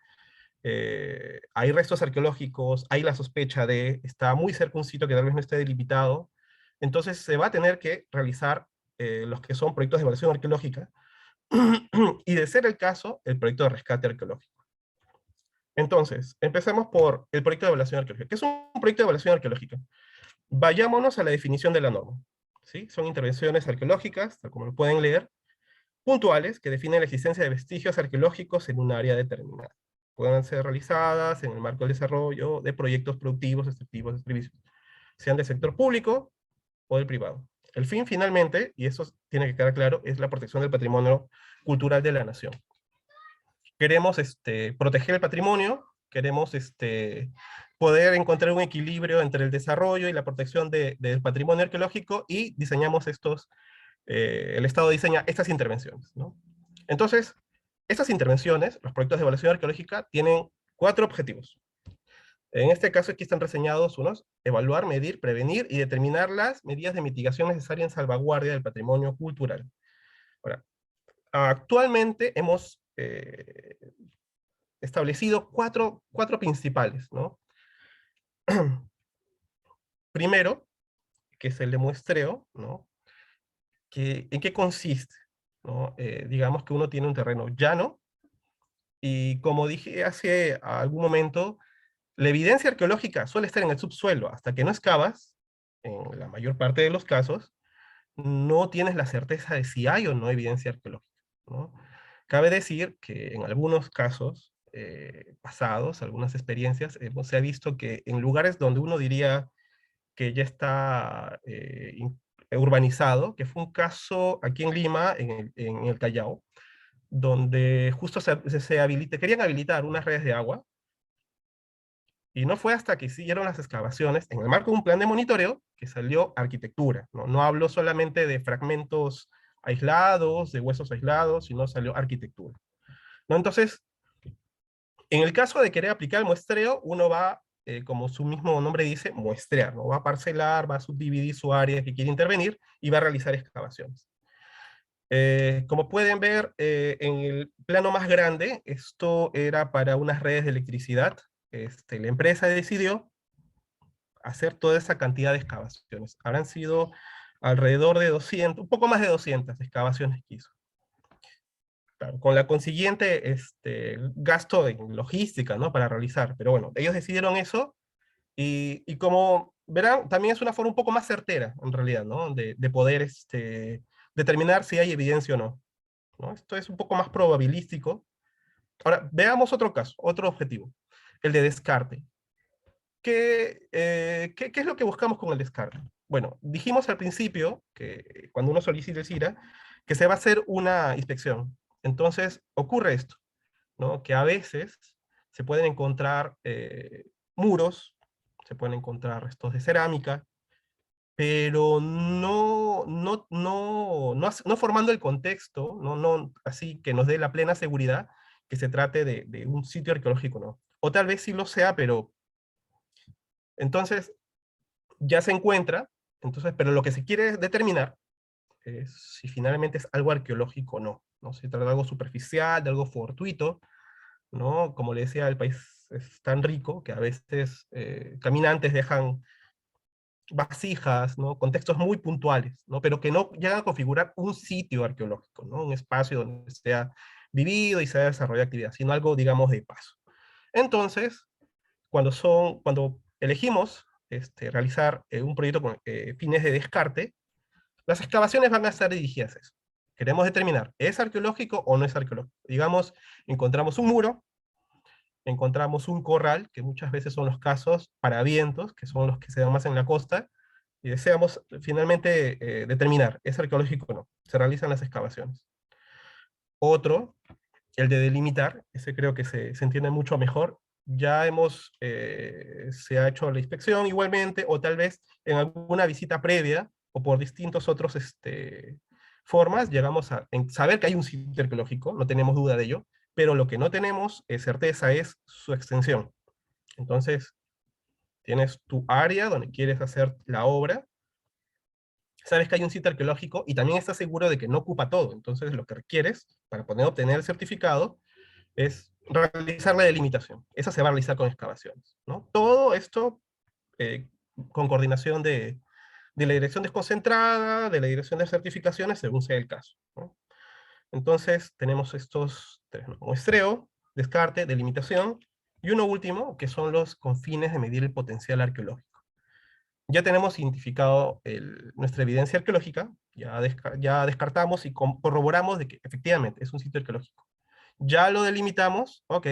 hay restos arqueológicos, hay la sospecha está muy cerca un sitio que tal vez no esté delimitado, entonces se va a tener que realizar los que son proyectos de evaluación arqueológica, y de ser el caso, el proyecto de rescate arqueológico. Entonces, empecemos por el proyecto de evaluación arqueológica. ¿Qué es un proyecto de evaluación arqueológica? Vayámonos a la definición de la norma. ¿Sí? Son intervenciones arqueológicas, tal como lo pueden leer, puntuales que definen la existencia de vestigios arqueológicos en un área determinada. Pueden ser realizadas en el marco del desarrollo de proyectos productivos, extractivos, de servicios, sean del sector público o del privado. El fin, finalmente, y eso tiene que quedar claro, es la protección del patrimonio cultural de la nación. Queremos proteger el patrimonio, queremos poder encontrar un equilibrio entre el desarrollo y la protección del patrimonio arqueológico, y diseñamos el Estado diseña estas intervenciones, ¿no? Entonces, estas intervenciones, los proyectos de evaluación arqueológica, tienen 4 objetivos. En este caso aquí están reseñados unos: evaluar, medir, prevenir y determinar las medidas de mitigación necesarias en salvaguardia del patrimonio cultural. Ahora, actualmente hemos establecido cuatro principales, ¿no? Primero, que es el de muestreo, ¿no? ¿En qué consiste? ¿No? Digamos que uno tiene un terreno llano, y como dije hace algún momento, la evidencia arqueológica suele estar en el subsuelo. Hasta que no excavas, en la mayor parte de los casos, no tienes la certeza de si hay o no evidencia arqueológica, ¿no? Cabe decir que en algunos casos, pasados, algunas experiencias, se ha visto que en lugares donde uno diría que ya está urbanizado, que fue un caso aquí en Lima, en el Callao, donde justo querían habilitar unas redes de agua, y no fue hasta que hicieron las excavaciones, en el marco de un plan de monitoreo, que salió arquitectura. No hablo solamente de fragmentos aislados, de huesos aislados, sino salió arquitectura. ¿No? Entonces, en el caso de querer aplicar el muestreo, uno va, como su mismo nombre dice, muestrear, ¿no? Va a parcelar, va a subdividir su área que quiere intervenir y va a realizar excavaciones. Como pueden ver, en el plano más grande, esto era para unas redes de electricidad. La empresa decidió hacer toda esa cantidad de excavaciones. Habrán sido alrededor de 200, un poco más de 200 excavaciones que hizo. Claro, con la consiguiente gasto en logística, ¿no? Para realizar. Pero bueno, ellos decidieron eso y como verán, también es una forma un poco más certera, en realidad, ¿no? De poder determinar si hay evidencia o no, ¿no? Esto es un poco más probabilístico. Ahora, veamos otro caso, otro objetivo, el de descarte. ¿Qué es lo que buscamos con el descarte? Bueno, dijimos al principio que cuando uno solicita el CIRA, que se va a hacer una inspección. Entonces, ocurre esto, ¿no? Que a veces se pueden encontrar muros, se pueden encontrar restos de cerámica, pero no formando el contexto, no así que nos dé la plena seguridad que se trate de un sitio arqueológico, ¿no? O tal vez sí lo sea, pero entonces ya se encuentra, entonces, pero lo que se quiere determinar es si finalmente es algo arqueológico o no, ¿no? Se trata de algo superficial, de algo fortuito, ¿no? Como le decía, el país es tan rico que a veces caminantes dejan vasijas, ¿no? Contextos muy puntuales, ¿no? Pero que no llegan a configurar un sitio arqueológico, ¿no? Un espacio donde se ha vivido y se ha desarrollado actividad, sino algo, digamos, de paso. Entonces, cuando elegimos realizar un proyecto con fines de descarte, las excavaciones van a estar dirigidas a eso. Queremos determinar, ¿es arqueológico o no es arqueológico? Digamos, encontramos un muro, encontramos un corral, que muchas veces son los casos para vientos, que son los que se dan más en la costa, y deseamos finalmente determinar, ¿es arqueológico o no? Se realizan las excavaciones. Otro, el de delimitar, ese creo que se entiende mucho mejor. Ya se ha hecho la inspección igualmente, o tal vez en alguna visita previa, o por distintos otros formas, llegamos a saber que hay un sitio arqueológico, no tenemos duda de ello, pero lo que no tenemos certeza es su extensión. Entonces, tienes tu área donde quieres hacer la obra, sabes que hay un sitio arqueológico y también estás seguro de que no ocupa todo. Entonces, lo que requieres para poder obtener el certificado es realizar la delimitación. Esa se va a realizar con excavaciones, ¿no? Todo esto con coordinación de la dirección desconcentrada, de la dirección de certificaciones, según sea el caso, ¿no? Entonces, tenemos estos tres, ¿no? Muestreo, descarte, delimitación, y uno último, que son los confines de medir el potencial arqueológico. Ya tenemos identificado nuestra evidencia arqueológica, ya descartamos y corroboramos de que efectivamente es un sitio arqueológico. Ya lo delimitamos, ok.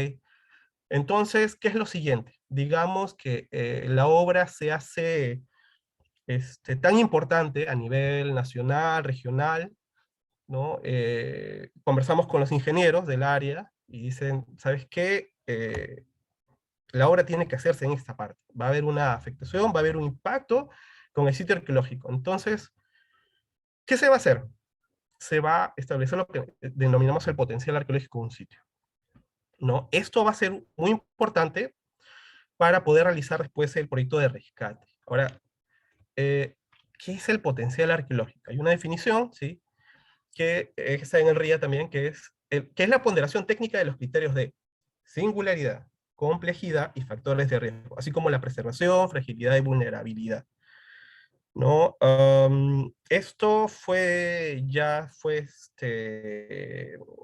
Entonces, ¿qué es lo siguiente? Digamos que la obra se hace tan importante a nivel nacional, regional, ¿no? Conversamos con los ingenieros del área y dicen, ¿sabes qué? La obra tiene que hacerse en esta parte. Va a haber una afectación, va a haber un impacto con el sitio arqueológico. Entonces, ¿qué se va a hacer? Se va a establecer lo que denominamos el potencial arqueológico de un sitio, ¿no? Esto va a ser muy importante para poder realizar después el proyecto de rescate. Ahora, ¿qué es el potencial arqueológico? Hay una definición, ¿sí? Que está en el RIA también, que es la ponderación técnica de los criterios de singularidad, complejidad y factores de riesgo, así como la preservación, fragilidad y vulnerabilidad, ¿no? Esto se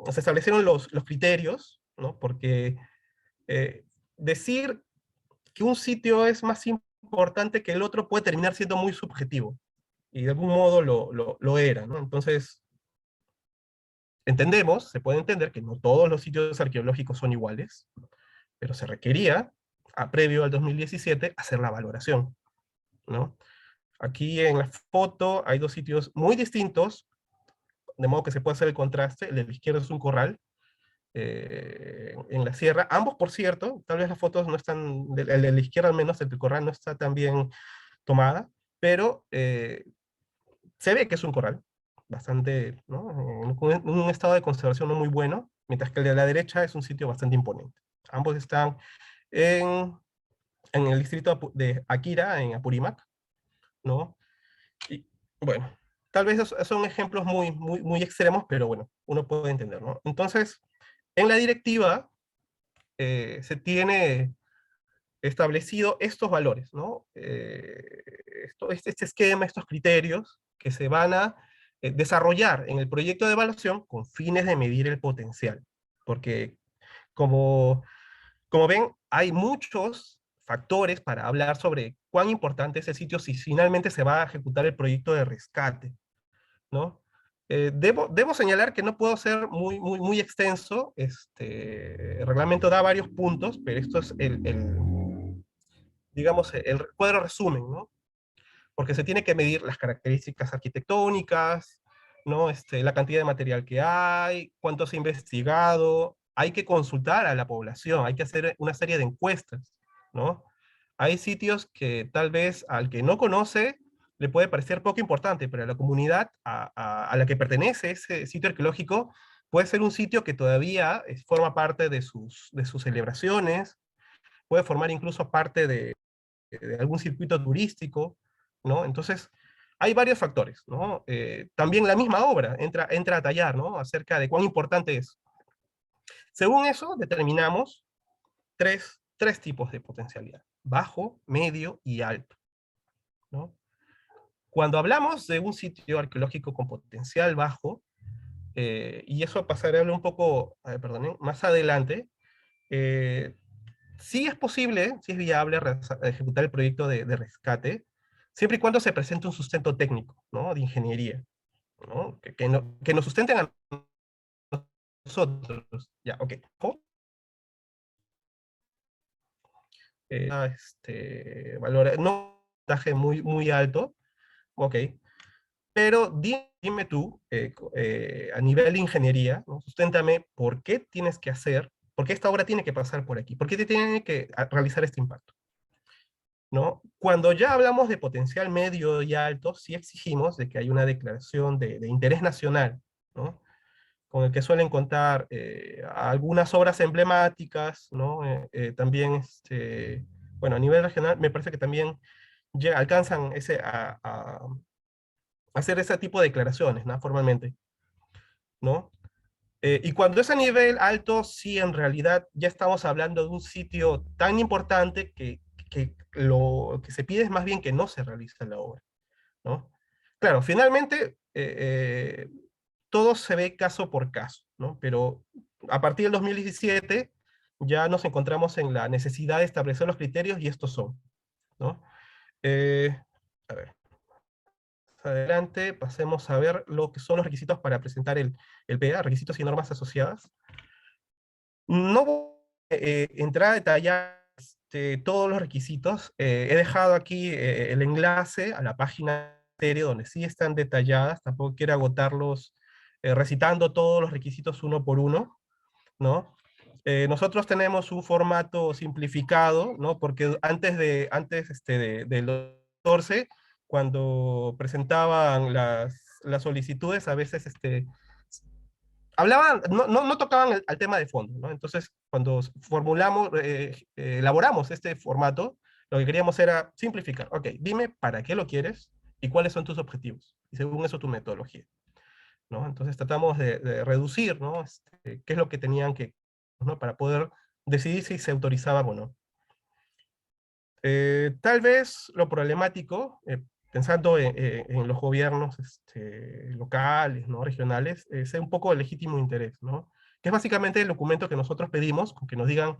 establecieron los criterios, ¿no? Porque decir que un sitio es más importante que el otro puede terminar siendo muy subjetivo, y de algún modo lo era, ¿no? Entonces, entendemos, se puede entender que no todos los sitios arqueológicos son iguales, pero se requería, previo al 2017, hacer la valoración, ¿no? Aquí en la foto hay dos sitios muy distintos, de modo que se puede hacer el contraste. El de la izquierda es un corral en la sierra. Ambos, por cierto, tal vez las fotos no están, el de la izquierda al menos, el del corral no está tan bien tomada, pero se ve que es un corral, bastante, ¿no? En un estado de conservación no muy bueno, mientras que el de la derecha es un sitio bastante imponente. Ambos están en el distrito de Akira, en Apurímac, ¿no? Y bueno, tal vez son ejemplos muy extremos, pero bueno, uno puede entender, ¿no? Entonces, en la directiva se tiene establecido estos valores, ¿no? Este esquema, estos criterios que se van a desarrollar en el proyecto de evaluación con fines de medir el potencial. Porque como ven, hay muchos factores para hablar sobre cuán importante es el sitio si finalmente se va a ejecutar el proyecto de rescate, ¿no? Debo señalar que no puedo ser muy extenso, el reglamento da varios puntos, pero esto es digamos, el cuadro resumen, ¿no? Porque se tiene que medir las características arquitectónicas, ¿no? La cantidad de material que hay, cuánto se ha investigado, hay que consultar a la población, hay que hacer una serie de encuestas, ¿no? Hay sitios que tal vez al que no conoce le puede parecer poco importante, pero a la comunidad a la que pertenece ese sitio arqueológico puede ser un sitio que todavía forma parte de sus celebraciones, puede formar incluso parte de algún circuito turístico, ¿no? Entonces, hay varios factores, ¿no? También la misma obra entra a tallar, ¿no? Acerca de cuán importante es. Según eso, determinamos tres tipos de potencialidad: bajo, medio y alto, ¿no? Cuando hablamos de un sitio arqueológico con potencial bajo, y eso pasaré a hablar un poco, perdonen, más adelante, sí es posible, sí es viable ejecutar el proyecto de rescate, siempre y cuando se presente un sustento técnico, ¿no? De ingeniería, ¿no? Que nos sustenten a nosotros. Ya, ok. No puntaje muy alto, ok. Pero dime tú, a nivel de ingeniería, ¿no? Susténtame por qué tienes que hacer, por qué esta obra tiene que pasar por aquí, por qué te tiene que realizar este impacto, ¿no? Cuando ya hablamos de potencial medio y alto, sí exigimos de que hay una declaración de interés nacional, ¿no? Con el que suelen contar algunas obras emblemáticas, ¿no? También, bueno, a nivel regional me parece que también alcanzan a hacer ese tipo de declaraciones, ¿no? Formalmente, ¿no? Y cuando es a nivel alto, sí, en realidad ya estamos hablando de un sitio tan importante que lo que se pide es más bien que no se realice la obra, ¿no? Claro, finalmente todo se ve caso por caso, ¿no? Pero a partir del 2017 ya nos encontramos en la necesidad de establecer los criterios y estos son, ¿no? A ver, adelante, pasemos a ver lo que son los requisitos para presentar el PA, requisitos y normas asociadas. No voy a entrar a detallar todos los requisitos. He dejado aquí el enlace a la página donde sí están detalladas. Tampoco quiero agotarlos recitando todos los requisitos uno por uno, ¿no? Nosotros tenemos un formato simplificado, ¿no? Porque antes del 14, cuando presentaban las solicitudes, a veces hablaban, no tocaban al tema de fondo, ¿no? Entonces, cuando elaboramos este formato, lo que queríamos era simplificar. Ok, dime para qué lo quieres y cuáles son tus objetivos. Y según eso, tu metodología, ¿no? Entonces tratamos de reducir, ¿no? Qué es lo que tenían que, ¿no? Para poder decidir si se autorizaban o no. Tal vez lo problemático, pensando en los gobiernos locales, ¿no? Regionales, es un poco de legítimo interés, ¿no? Que es básicamente el documento que nosotros pedimos, con que nos digan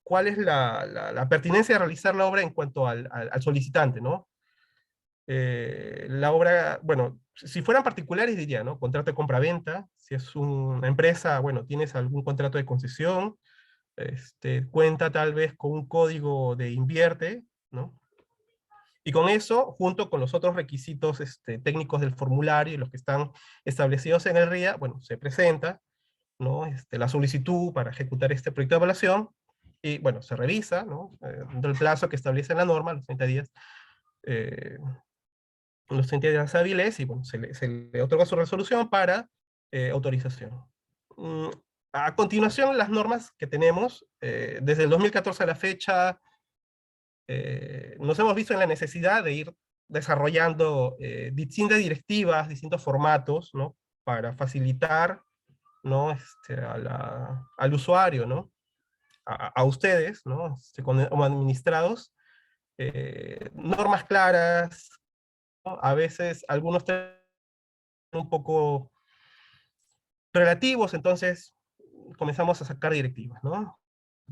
cuál es la pertinencia de realizar la obra en cuanto al solicitante, ¿no? La obra, bueno, si fueran particulares diría, ¿no? Contrato de compra-venta, Si es una empresa, bueno, tienes algún contrato de concesión, cuenta tal vez con un código de invierte, ¿no? Y con eso, junto con los otros requisitos técnicos del formulario y los que están establecidos en el RIA, bueno, se presenta, ¿no? La solicitud para ejecutar este proyecto de evaluación, y bueno, se revisa, ¿no? Dentro del plazo que establece la norma, eh, los 30 días hábiles, y bueno, se le otorga su resolución para autorización. A continuación, las normas que tenemos, desde el 2014 a la fecha, nos hemos visto en la necesidad de ir desarrollando distintas directivas, distintos formatos, ¿no? Para facilitar, ¿no? Al usuario, ¿no? A ustedes, ¿no? Como administrados, normas claras, ¿no? A veces algunos temas un poco relativos, entonces comenzamos a sacar directivas, ¿no?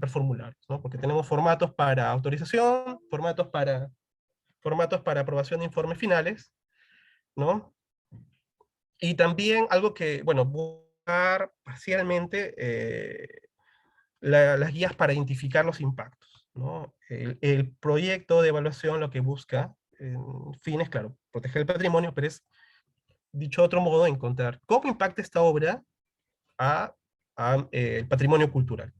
Formularios, ¿no? Porque tenemos formatos para autorización, formatos para aprobación de informes finales, ¿no? Y también algo que, bueno, buscar parcialmente las guías para identificar los impactos, ¿no? El proyecto de evaluación lo que busca, en fines, claro, proteger el patrimonio, pero es, dicho de otro modo, encontrar cómo impacta esta obra a, el patrimonio cultural.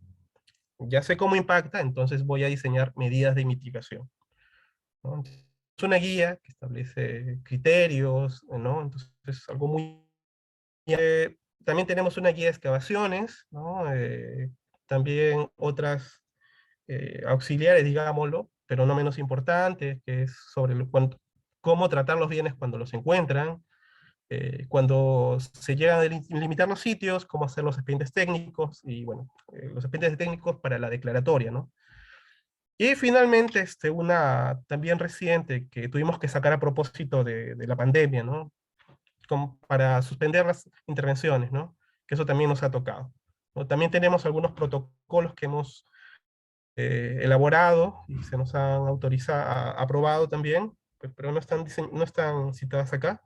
Ya sé cómo impacta, entonces voy a diseñar medidas de mitigación, ¿no? Entonces, es una guía que establece criterios, ¿no? Entonces es algo muy... también tenemos una guía de excavaciones, ¿no? También otras auxiliares, digámoslo, pero no menos importantes, que es sobre cómo tratar los bienes cuando los encuentran, cuando se llegan a limitar los sitios, cómo hacer los expedientes técnicos, y bueno, los expedientes técnicos para la declaratoria, ¿no? Y finalmente, una también reciente que tuvimos que sacar a propósito de la pandemia, ¿no? Para suspender las intervenciones, ¿no? Que eso también nos ha tocado, ¿no? También tenemos algunos protocolos que hemos elaborado y se nos han autorizado, aprobado también, pero no están citadas acá.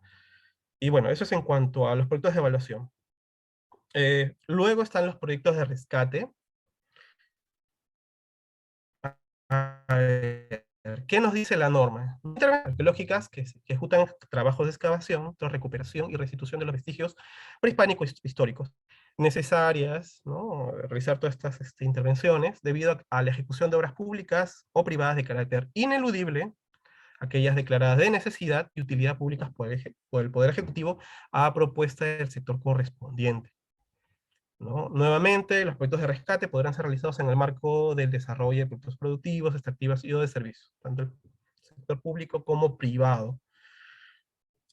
Y bueno, eso es en cuanto a los proyectos de evaluación. Luego están los proyectos de rescate. ¿Qué nos dice la norma? Intervenciones arqueológicas que ejecutan trabajos de excavación, recuperación y restitución de los vestigios prehispánicos históricos necesarias, ¿no? Realizar todas estas intervenciones debido a la ejecución de obras públicas o privadas de carácter ineludible, aquellas declaradas de necesidad y utilidad públicas por el Poder Ejecutivo a propuesta del sector correspondiente, ¿no? Nuevamente, los proyectos de rescate podrán ser realizados en el marco del desarrollo de productos productivos, extractivos y o de servicios, tanto el sector público como privado.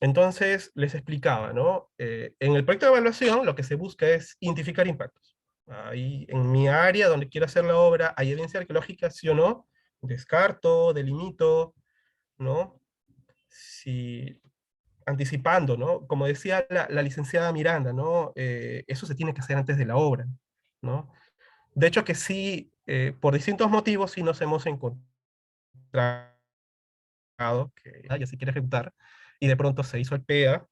Entonces, les explicaba, ¿no? En el proyecto de evaluación, lo que se busca es identificar impactos. Ahí, en mi área donde quiero hacer la obra, ¿hay evidencia arqueológica, sí o no? Descarto, delimito, ¿no? Si, anticipando, ¿no? Como decía la licenciada Miranda, ¿no? Eso se tiene que hacer antes de la obra, ¿no? De hecho que sí, por distintos motivos sí nos hemos encontrado que ya se quiere ejecutar, y de pronto se hizo el PEA,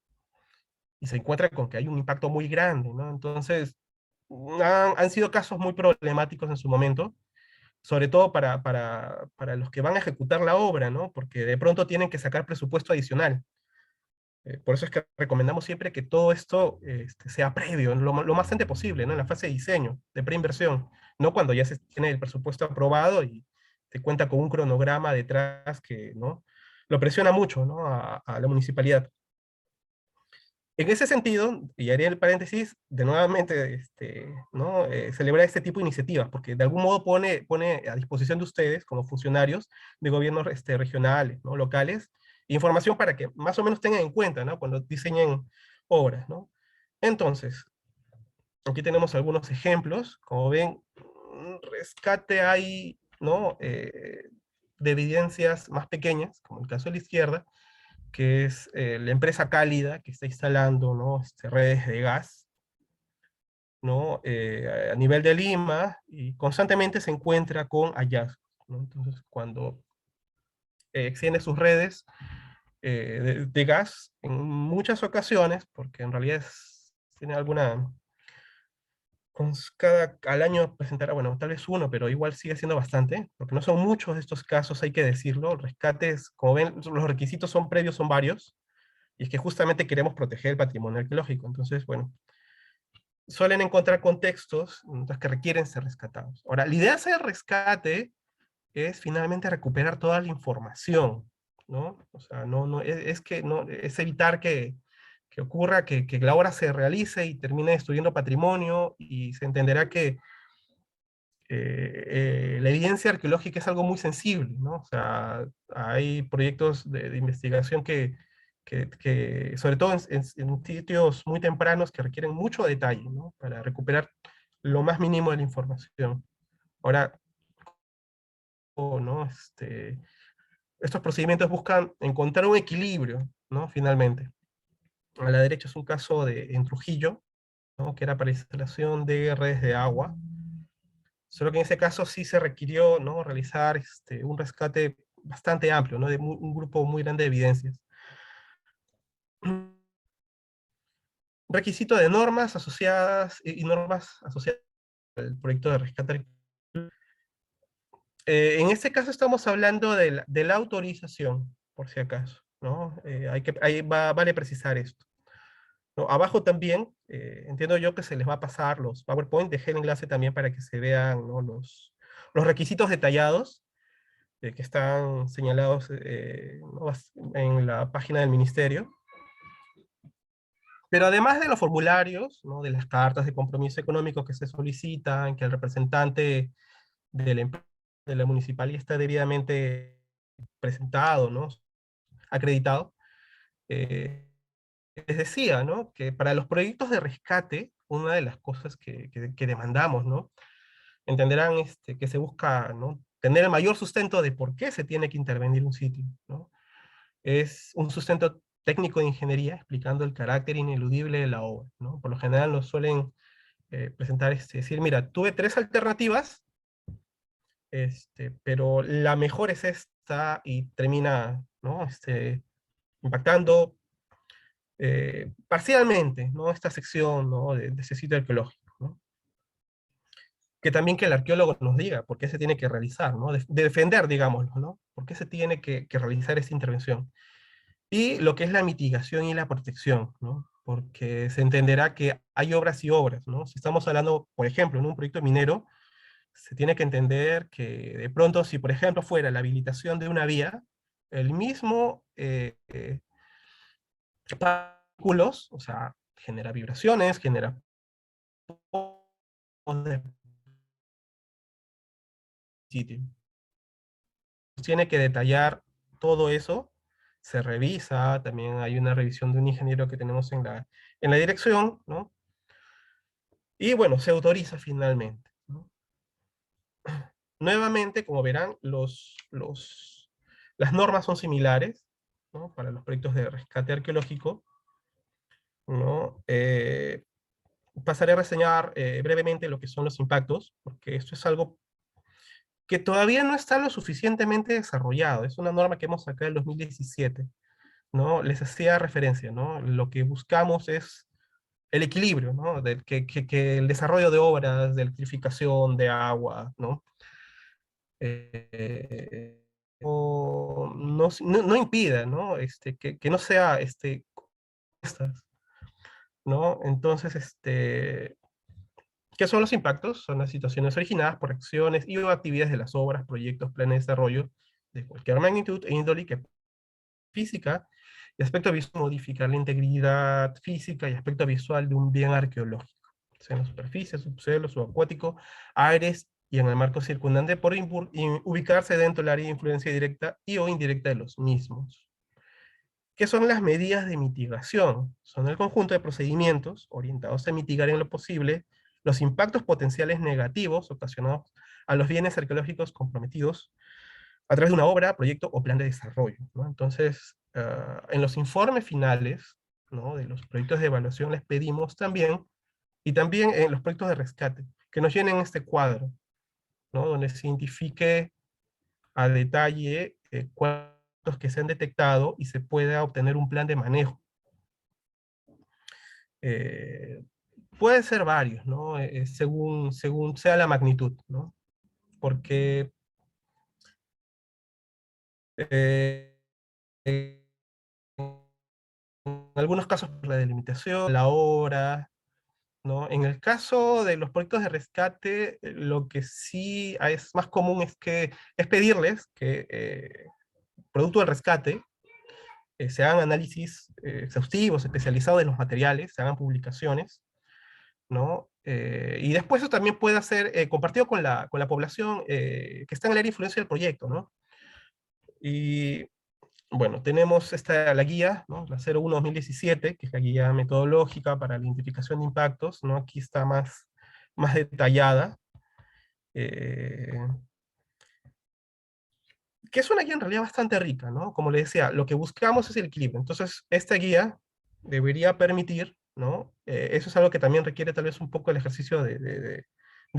y se encuentra con que hay un impacto muy grande, ¿no? Entonces, han sido casos muy problemáticos en su momento, sobre todo para los que van a ejecutar la obra, ¿no? Porque de pronto tienen que sacar presupuesto adicional. Por eso es que recomendamos siempre que todo esto sea previo, lo más antes posible, ¿no? En la fase de diseño, de preinversión, no cuando ya se tiene el presupuesto aprobado y se cuenta con un cronograma detrás que, ¿no? Lo presiona mucho, ¿no? A la municipalidad. En ese sentido, y haré el paréntesis, de nuevamente ¿no? Celebrar este tipo de iniciativas, porque de algún modo pone a disposición de ustedes, como funcionarios de gobiernos regionales, ¿no? Locales, información para que más o menos tengan en cuenta, ¿no? Cuando diseñen obras, ¿no? Entonces, aquí tenemos algunos ejemplos. Como ven, rescate hay, ¿no? De evidencias más pequeñas, como el caso de la izquierda, que es la empresa Cálida, que está instalando, ¿no? Redes de gas, ¿no? A nivel de Lima, y constantemente se encuentra con hallazgos, ¿no? Entonces, cuando extiende sus redes de gas, en muchas ocasiones, porque en realidad tiene alguna... al año presentará, bueno, tal vez uno, pero igual sigue siendo bastante, porque no son muchos de estos casos, hay que decirlo. Rescates, como ven, los requisitos son previos, son varios, y es que justamente queremos proteger el patrimonio arqueológico. Entonces, bueno, suelen encontrar contextos entonces, que requieren ser rescatados. Ahora, la idea de hacer rescate es finalmente recuperar toda la información, ¿no? O sea, es evitar que ocurra que la obra se realice y termine destruyendo patrimonio, y se entenderá que la evidencia arqueológica es algo muy sensible, ¿no? O sea, hay proyectos de investigación sobre todo en sitios muy tempranos, que requieren mucho detalle, ¿no? Para recuperar lo más mínimo de la información. Ahora, ¿no? Estos procedimientos buscan encontrar un equilibrio, ¿no? Finalmente. A la derecha es un caso en Trujillo, ¿no? Que era para la instalación de redes de agua. Solo que en ese caso sí se requirió, ¿no? Realizar un rescate bastante amplio, ¿no? De un grupo muy grande de evidencias. Requisito de normas asociadas y normas asociadas al proyecto de rescate. En este caso estamos hablando de la autorización, por si acaso, ¿no? Vale precisar esto, ¿no? Abajo también, entiendo yo que se les va a pasar los PowerPoint, dejé el enlace también para que se vean, ¿no? los requisitos detallados que están señalados ¿no? en la página del ministerio. Pero además de los formularios, ¿no? De las cartas de compromiso económico que se solicitan, que el representante de de la municipalidad está debidamente presentado, ¿no? Acreditado, les decía, ¿no? Que para los proyectos de rescate, una de las cosas que demandamos, ¿no? Entenderán que se busca, ¿no? Tener el mayor sustento de por qué se tiene que intervenir un sitio, ¿no? Es un sustento técnico de ingeniería explicando el carácter ineludible de la obra, ¿no? Por lo general nos suelen presentar, decir, mira, tuve tres alternativas, pero la mejor es esta, y termina, ¿no? Impactando parcialmente, ¿no? Esta sección, ¿no? de ese sitio arqueológico, ¿no? Que también que el arqueólogo nos diga por qué se tiene que realizar, ¿no? De defender, digámoslo, ¿no? ¿Por qué se tiene que realizar esta intervención? Y lo que es la mitigación y la protección, ¿no? Porque se entenderá que hay obras y obras, ¿no? Si estamos hablando, por ejemplo, en un proyecto minero, se tiene que entender que de pronto, si por ejemplo fuera la habilitación de una vía, el mismo partículas, o sea, genera vibraciones, genera... Tiene que detallar todo eso, se revisa, también hay una revisión de un ingeniero que tenemos en la dirección, ¿no? Y bueno, se autoriza finalmente, ¿no? Nuevamente, como verán, las normas son similares, ¿no? Para los proyectos de rescate arqueológico, ¿no? Pasaré a reseñar brevemente lo que son los impactos, porque esto es algo que todavía no está lo suficientemente desarrollado. Es una norma que hemos sacado en el 2017, ¿no? Les hacía referencia, ¿no? Lo que buscamos es el equilibrio, ¿no? Que el desarrollo de obras de electrificación, de agua, ¿no? No impida, ¿no? Que no sea, ¿no? Entonces, ¿qué son los impactos? Son las situaciones originadas por acciones y o actividades de las obras, proyectos, planes de desarrollo de cualquier magnitud e índole que física y aspecto visual, modificar la integridad física y aspecto visual de un bien arqueológico, sea en la superficie, subsuelo, subacuático, aires y en el marco circundante, por ubicarse dentro del área de influencia directa y o indirecta de los mismos. ¿Qué son las medidas de mitigación? Son el conjunto de procedimientos orientados a mitigar en lo posible los impactos potenciales negativos ocasionados a los bienes arqueológicos comprometidos a través de una obra, proyecto o plan de desarrollo, ¿no? Entonces, en los informes finales, ¿no? De los proyectos de evaluación les pedimos también, y también en los proyectos de rescate, que nos llenen este cuadro, ¿no? Donde se identifique a detalle cuántos que se han detectado y se pueda obtener un plan de manejo. puede ser varios, ¿no? Según sea la magnitud, ¿no? Porque eh, en algunos casos la delimitación, la hora, ¿no? En el caso de los proyectos de rescate, lo que sí es más común es pedirles que, producto del rescate, se hagan análisis exhaustivos, especializados de los materiales, se hagan publicaciones, ¿no? Y después eso también puede ser compartido con la población que está en el área de influencia del proyecto, ¿no? Y bueno, tenemos la guía, ¿no? La 01-2017, que es la guía metodológica para la identificación de impactos, ¿no? Aquí está más detallada. eh, que es una guía en realidad bastante rica, ¿no? Como le decía, lo que buscamos es el equilibrio. Entonces, esta guía debería permitir, ¿no? Eso es algo que también requiere tal vez un poco el ejercicio de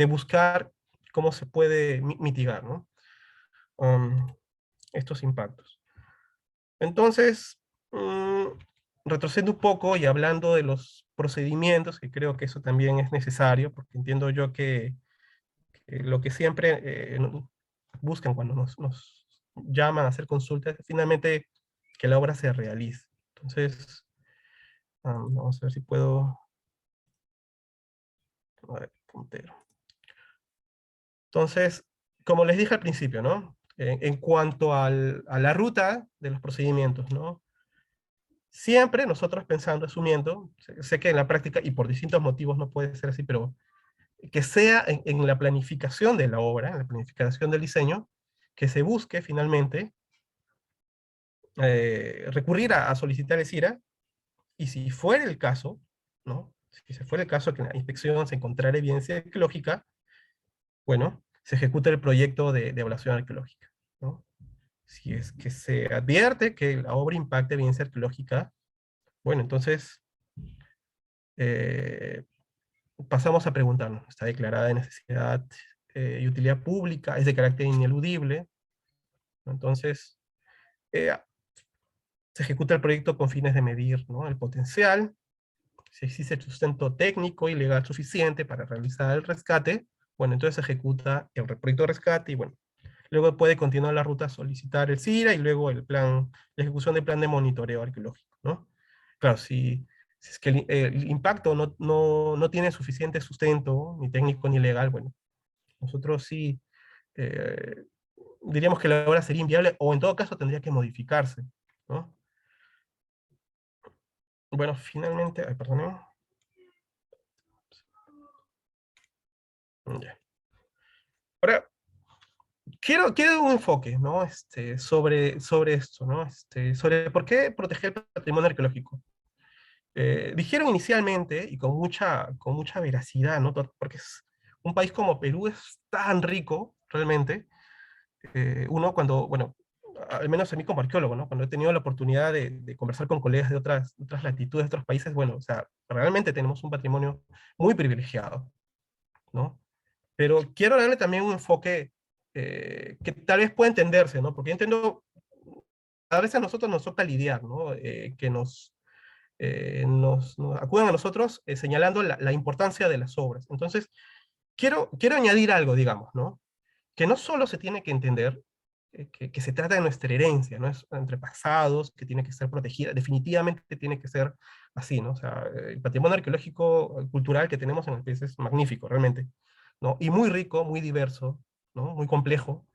buscar cómo se puede mitigar, ¿no? Estos impactos. Entonces, retrocediendo un poco y hablando de los procedimientos, que creo que eso también es necesario, porque entiendo yo que lo que siempre buscan cuando nos llaman a hacer consultas es finalmente que la obra se realice. Entonces, vamos a ver si puedo... A ver, puntero. Entonces, como les dije al principio, ¿no? En cuanto a la ruta de los procedimientos, ¿no? Siempre nosotros pensando, asumiendo, sé que en la práctica, y por distintos motivos no puede ser así, pero que sea en la planificación de la obra, en la planificación del diseño, que se busque finalmente recurrir a solicitar el CIRA, y si fuera el caso, ¿no? Si se fuera el caso que en la inspección se encontrara evidencia arqueológica, bueno, se ejecuta el proyecto de evaluación arqueológica, ¿no? Si es que se advierte que la obra impacta evidencia arqueológica, bueno, entonces eh, pasamos a preguntarnos, ¿está declarada de necesidad y utilidad pública? ¿Es de carácter ineludible? Entonces, eh, se ejecuta el proyecto con fines de medir, ¿no? El potencial, si existe el sustento técnico y legal suficiente para realizar el rescate, bueno, entonces se ejecuta el proyecto de rescate y bueno, luego puede continuar la ruta, solicitar el CIRA y luego la ejecución del plan de monitoreo arqueológico, ¿no? Claro, si es que el impacto no tiene suficiente sustento, ni técnico ni legal, bueno, nosotros sí eh, diríamos que la obra sería inviable o en todo caso tendría que modificarse, ¿no? Bueno, finalmente, ay, perdón. Ya. Ahora, quiero un enfoque, ¿no? Sobre esto, ¿no? Sobre por qué proteger el patrimonio arqueológico. Dijeron inicialmente, y con mucha veracidad, ¿no? Porque un país como Perú es tan rico, realmente, uno cuando, bueno, al menos a mí como arqueólogo, ¿no? Cuando he tenido la oportunidad de conversar con colegas de otras latitudes, de otros países, bueno, o sea, realmente tenemos un patrimonio muy privilegiado, ¿no? Pero quiero darle también un enfoque que tal vez pueda entenderse, ¿no? Porque yo entiendo, a veces a nosotros nos toca lidiar, ¿no? Que nos acudan a nosotros señalando la importancia de las obras. Entonces, quiero añadir algo, digamos, ¿no? Que no solo se tiene que entender que se trata de nuestra herencia, ¿no? Es entre pasados, que tiene que ser protegida, definitivamente tiene que ser así, ¿no? O sea, el patrimonio arqueológico, cultural que tenemos en el país es magnífico, realmente, ¿no? Y muy rico, muy diverso, ¿no? Muy complejo,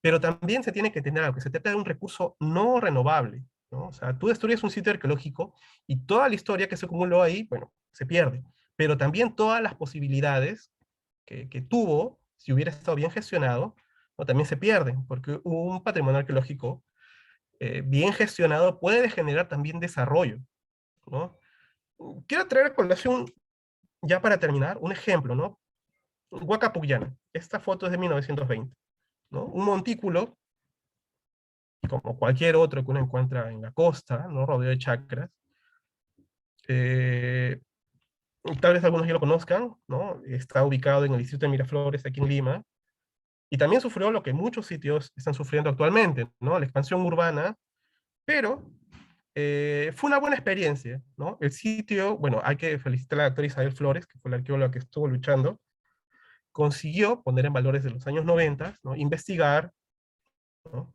pero también se tiene que entender algo, que se trata de un recurso no renovable, ¿no? O sea, tú destruyes un sitio arqueológico y toda la historia que se acumuló ahí, bueno, se pierde, pero también todas las posibilidades que tuvo, si hubiera estado bien gestionado, ¿no? También se pierden, porque un patrimonio arqueológico bien gestionado puede generar también desarrollo, ¿no? Quiero traer a colación, ya para terminar, un ejemplo, ¿no? Huaca Pucllana. Esta foto es de 1920, ¿no? Un montículo, como cualquier otro que uno encuentra en la costa, ¿no? Rodeado de chacras. Eh, Tal vez algunos ya lo conozcan, ¿no? Está ubicado en el distrito de Miraflores, aquí en Lima, y también sufrió lo que muchos sitios están sufriendo actualmente, ¿no? La expansión urbana, pero fue una buena experiencia, ¿no? El sitio, bueno, hay que felicitar a la doctora Isabel Flores, que fue la arqueóloga que estuvo luchando, consiguió poner en valores de los años 90, ¿no? Investigar, ¿no?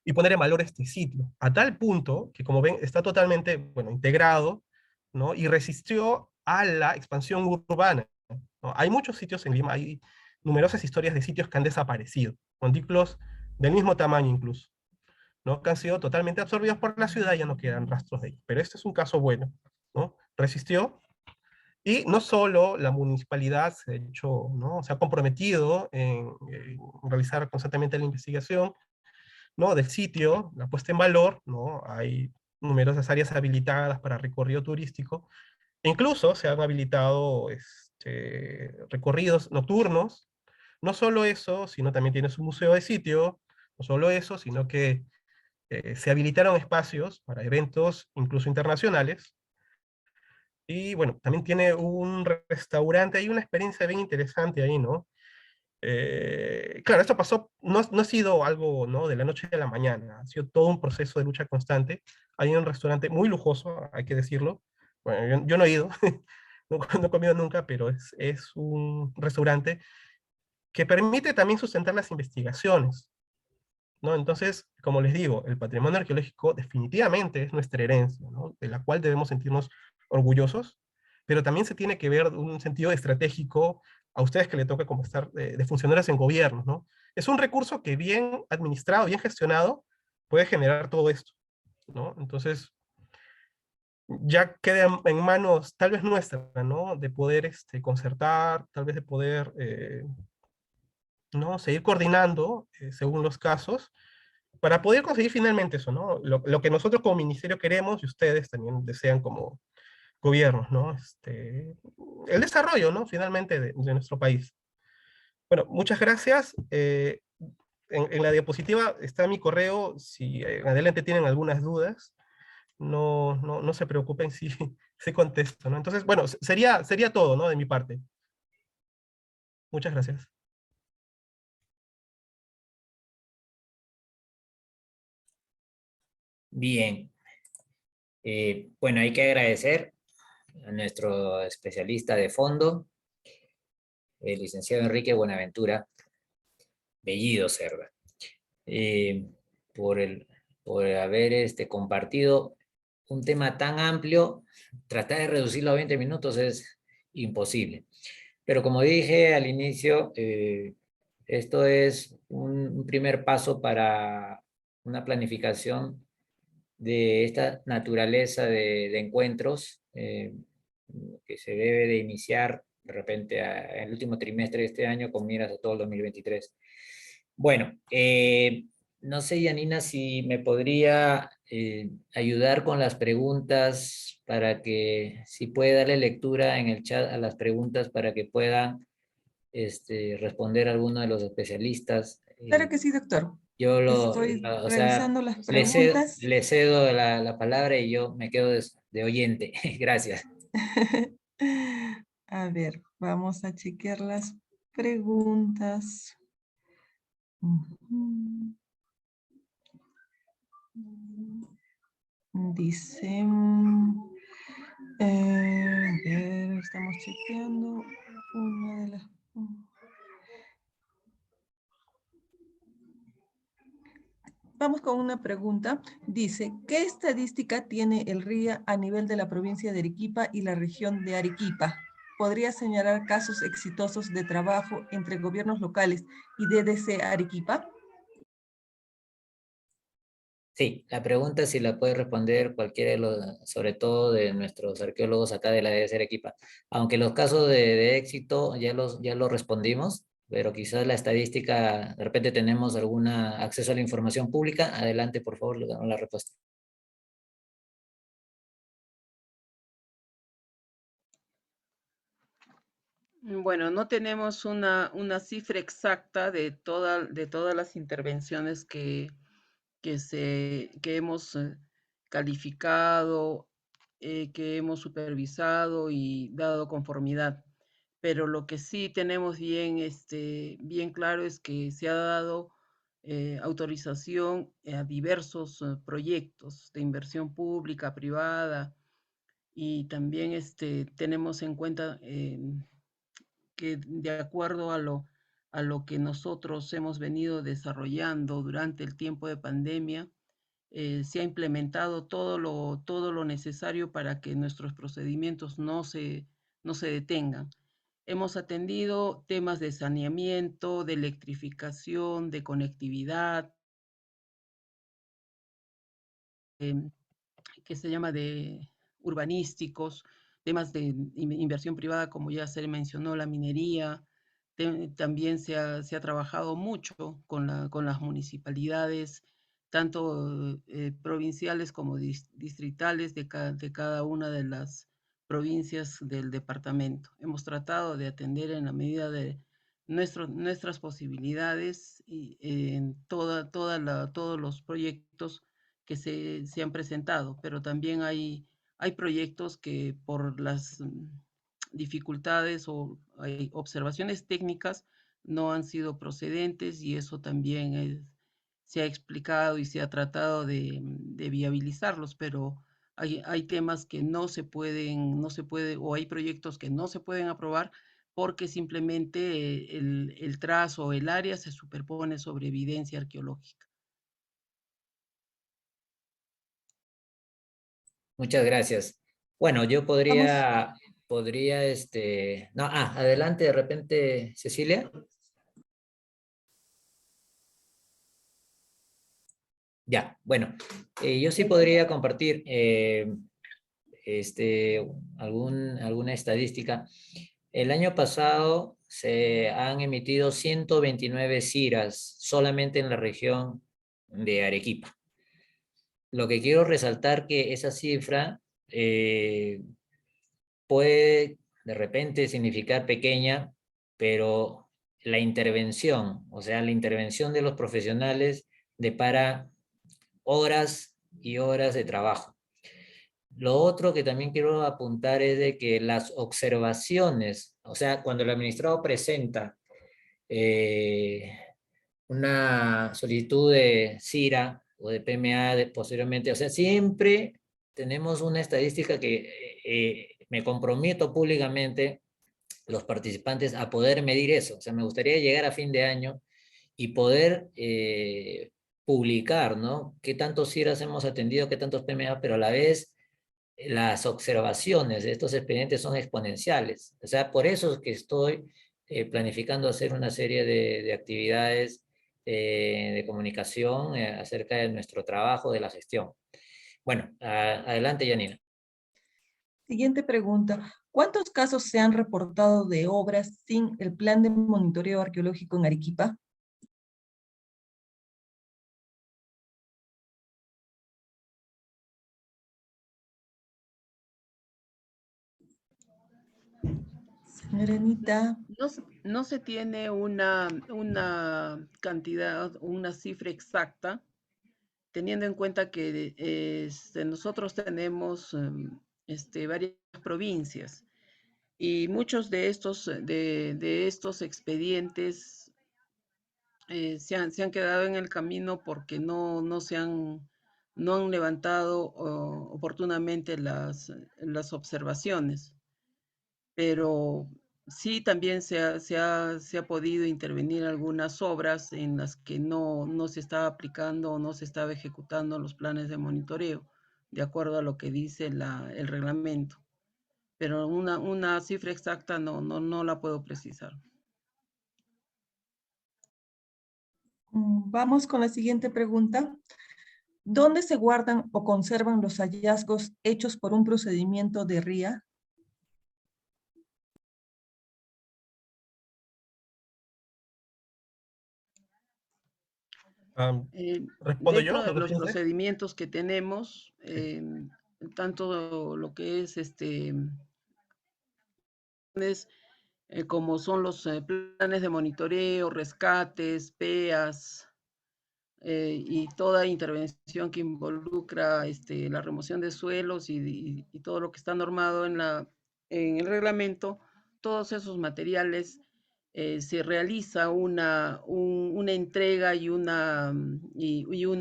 Y poner en valor este sitio, a tal punto que, como ven, está totalmente, bueno, integrado, ¿no? Y resistió a la expansión urbana, ¿no? Hay muchos sitios en Lima, hay numerosas historias de sitios que han desaparecido, montículos del mismo tamaño incluso, ¿no? Que han sido totalmente absorbidos por la ciudad y ya no quedan rastros de ellos. Pero este es un caso bueno, ¿no? Resistió, y no solo la municipalidad se ha hecho, ¿no? Se ha comprometido en realizar constantemente la investigación, ¿no? Del sitio, la puesta en valor, ¿no? Hay numerosas áreas habilitadas para recorrido turístico, e incluso se han habilitado recorridos nocturnos. No solo eso, sino también tiene su museo de sitio, no solo eso, sino que se habilitaron espacios para eventos incluso internacionales, y bueno, también tiene un restaurante, hay una experiencia bien interesante ahí, ¿no? Claro, esto pasó, no ha sido algo, ¿no? De la noche a la mañana, ha sido todo un proceso de lucha constante. Hay un restaurante muy lujoso, hay que decirlo. Bueno, yo no he ido, no he comido nunca, pero es un restaurante que permite también sustentar las investigaciones, ¿no? Entonces, como les digo, el patrimonio arqueológico definitivamente es nuestra herencia, ¿no? De la cual debemos sentirnos orgullosos, pero también se tiene que ver un sentido estratégico a ustedes que le toca como estar de funcionarios en gobierno, ¿no? Es un recurso que bien administrado, bien gestionado, puede generar todo esto, ¿no? Entonces, ya queda en manos tal vez nuestra, ¿no? De poder concertar, tal vez de poder, ¿no? Seguir coordinando según los casos, para poder conseguir finalmente eso, ¿no? Lo que nosotros como ministerio queremos y ustedes también desean como gobiernos, ¿no? El desarrollo, ¿no? Finalmente de nuestro país. Bueno, muchas gracias. En la diapositiva está mi correo, si en adelante tienen algunas dudas, no se preocupen si, si contesto, ¿no? Entonces, bueno, sería todo, ¿no? De mi parte. Muchas gracias. Bien. Bueno, hay que agradecer a nuestro especialista de fondo, el licenciado Enrique Buenaventura Bellido Cerda, eh, por, por haber compartido un tema tan amplio. Tratar de reducirlo a 20 minutos es imposible. Pero como dije al inicio, esto es un primer paso para una planificación de esta naturaleza de encuentros que se debe de iniciar de repente en el último trimestre de este año con miras a todo el 2023. Bueno, no sé, Yanina, si me podría ayudar con las preguntas para que, si puede darle lectura en el chat a las preguntas para que puedan responder algunos de los especialistas. Claro que sí, doctor. Yo Estoy o sea, revisando las preguntas. le cedo la palabra y yo me quedo de oyente. Gracias. A ver, vamos a chequear las preguntas. Ujú. Dice, a ver, estamos chequeando una de las... Vamos con una pregunta. Dice, ¿qué estadística tiene el RIA a nivel de la provincia de Arequipa y la región de Arequipa? ¿Podría señalar casos exitosos de trabajo entre gobiernos locales y DDC Arequipa? Sí, la pregunta si la puede responder cualquiera de los, sobre todo de nuestros arqueólogos acá de la DDC Arequipa. Aunque los casos de éxito ya los respondimos, pero quizás la estadística, de repente tenemos alguna acceso a la información pública. Adelante, por favor, le damos la respuesta. Bueno, no tenemos una cifra exacta de todas las intervenciones que hemos calificado, que hemos supervisado y dado conformidad. Pero lo que sí tenemos bien claro es que se ha dado autorización a diversos proyectos de inversión pública, privada, y también tenemos en cuenta que de acuerdo a lo que nosotros hemos venido desarrollando durante el tiempo de pandemia, se ha implementado todo lo necesario para que nuestros procedimientos no se detengan. Hemos atendido temas de saneamiento, de electrificación, de conectividad, que se llama de urbanísticos, temas de inversión privada, como ya se mencionó, la minería. También se ha trabajado mucho con las municipalidades, tanto provinciales como distritales de cada una de las provincias del departamento. Hemos tratado de atender en la medida de nuestras posibilidades y en todos los proyectos que se han presentado, pero también hay proyectos que por las dificultades o hay observaciones técnicas no han sido procedentes, y eso también se ha explicado y se ha tratado de viabilizarlos, pero hay temas que no se puede, o hay proyectos que no se pueden aprobar porque simplemente el trazo o el área se superpone sobre evidencia arqueológica. Muchas gracias. Bueno, yo Vamos, no, adelante de repente, Cecilia. Ya, bueno, yo sí podría compartir alguna estadística. El año pasado se han emitido 129 CIRAs solamente en la región de Arequipa. Lo que quiero resaltar que esa cifra puede de repente significar pequeña, pero la intervención, o sea, la intervención de los profesionales depara horas y horas de trabajo. Lo otro que también quiero apuntar es de que las observaciones, o sea, cuando el administrado presenta una solicitud de CIRA o de PMA posteriormente, o sea, siempre tenemos una estadística que me comprometo públicamente los participantes a poder medir eso. O sea, me gustaría llegar a fin de año y poder publicar, ¿no? ¿Qué tantos CIRAs hemos atendido, qué tantos PMA, pero a la vez las observaciones de estos expedientes son exponenciales. O sea, por eso es que estoy planificando hacer una serie de actividades de comunicación acerca de nuestro trabajo, de la gestión. Bueno, adelante, Janina. siguiente pregunta. ¿Cuántos casos se han reportado de obras sin el plan de monitoreo arqueológico en Arequipa? Señora Anita. No se tiene una cantidad, una cifra exacta, teniendo en cuenta que nosotros tenemos varias provincias, y muchos de estos expedientes se han quedado en el camino porque no han levantado oportunamente las observaciones. Pero sí también se ha podido intervenir algunas obras en las que no se estaba aplicando o no se estaba ejecutando los planes de monitoreo, de acuerdo a lo que dice el reglamento. Pero una cifra exacta no la puedo precisar. Vamos con la siguiente pregunta. ¿Dónde se guardan o conservan los hallazgos hechos por un procedimiento de RIA? ¿Respondo yo, Dentro de doctor los Flince? procedimientos que tenemos, Sí. tanto lo que es como son los planes de monitoreo, rescates, PEAs, y toda intervención que involucra la remoción de suelos y todo lo que está normado en el reglamento, todos esos materiales se realiza una entrega y un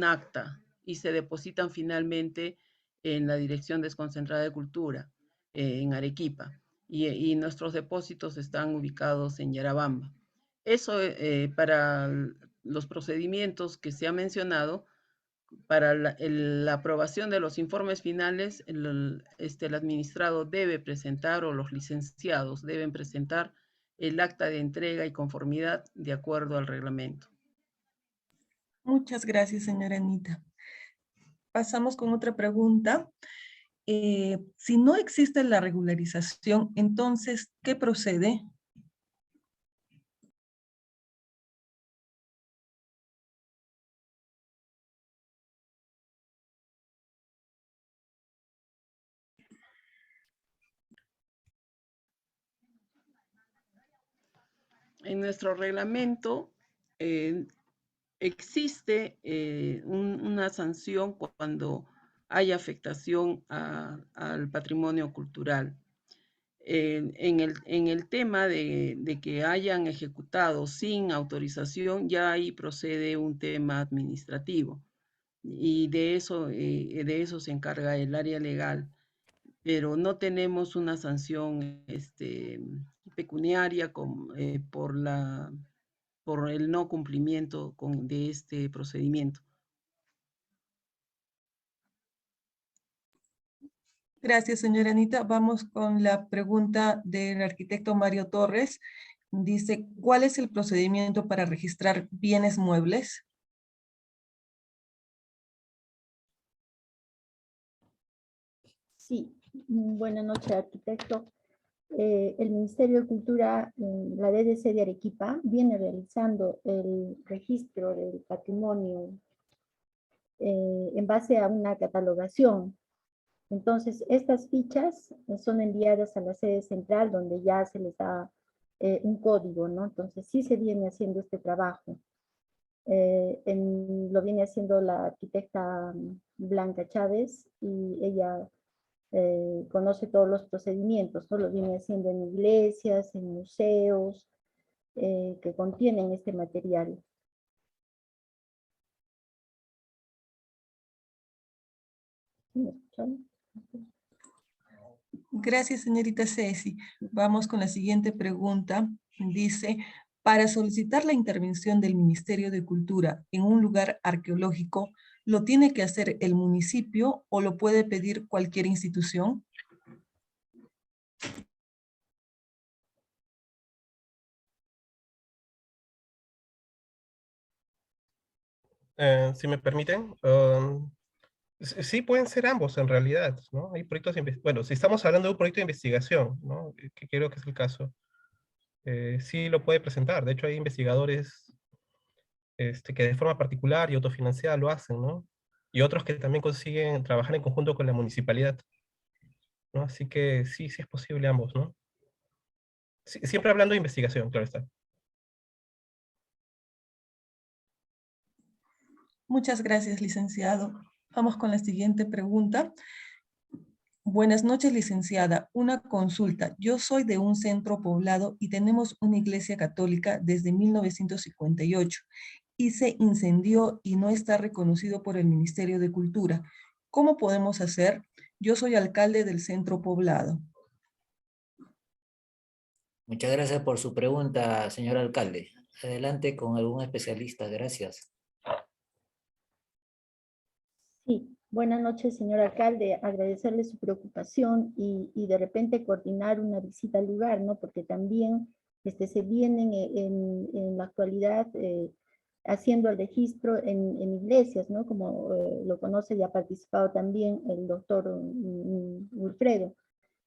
acta, y se depositan finalmente en la Dirección Desconcentrada de Cultura, en Arequipa, y nuestros depósitos están ubicados en Yarabamba. Eso para los procedimientos que se ha mencionado. Para la aprobación de los informes finales, el administrado debe presentar, o los licenciados deben presentar, el acta de entrega y conformidad de acuerdo al reglamento. Muchas gracias, señora Anita. Pasamos con otra pregunta. Si no existe la regularización, entonces, ¿qué procede? En nuestro reglamento existe una sanción cuando hay afectación al patrimonio cultural. En el tema de que hayan ejecutado sin autorización, ya ahí procede un tema administrativo, y de eso se encarga el área legal, pero no tenemos una sanción pecuniaria por el no cumplimiento de este procedimiento. Gracias, señora Anita. Vamos con la pregunta del arquitecto Mario Torres. Dice, ¿cuál es el procedimiento para registrar bienes muebles? Sí, buenas noches, arquitecto. El Ministerio de Cultura, la DDC de Arequipa, viene realizando el registro del patrimonio en base a una catalogación. Entonces, estas fichas son enviadas a la sede central, donde ya se les da un código, ¿no? Entonces, sí se viene haciendo este trabajo. Lo viene haciendo la arquitecta Blanca Chávez, y ella conoce todos los procedimientos, ¿no? Lo viene haciendo en iglesias, en museos, que contienen este material. ¿Sí me escuchan? Gracias, señorita Ceci. Vamos con la siguiente pregunta. Dice, para solicitar la intervención del Ministerio de Cultura en un lugar arqueológico, ¿lo tiene que hacer el municipio o lo puede pedir cualquier institución? Si me permiten, sí pueden ser ambos en realidad, ¿no? Hay proyectos, bueno, si estamos hablando de un proyecto de investigación, ¿no? Que creo que es el caso, sí lo puede presentar. De hecho, hay investigadores que de forma particular y autofinanciada lo hacen, ¿no? Y otros que también consiguen trabajar en conjunto con la municipalidad, ¿no? Así que sí, sí es posible ambos, ¿no? Siempre hablando de investigación, claro está. Muchas gracias, licenciado. Vamos con la siguiente pregunta. Buenas noches, licenciada. Una consulta. Yo soy de un centro poblado y tenemos una iglesia católica desde 1958 y se incendió y no está reconocido por el Ministerio de Cultura. ¿Cómo podemos hacer? Yo soy alcalde del centro poblado. Muchas gracias por su pregunta, señor alcalde. Adelante con algún especialista. Gracias. Sí, buenas noches, señor alcalde. Agradecerle su preocupación y de repente coordinar una visita al lugar, ¿no? Porque también se vienen en la actualidad haciendo el registro en iglesias, ¿no? Como lo conoce y ha participado también el doctor Wilfredo.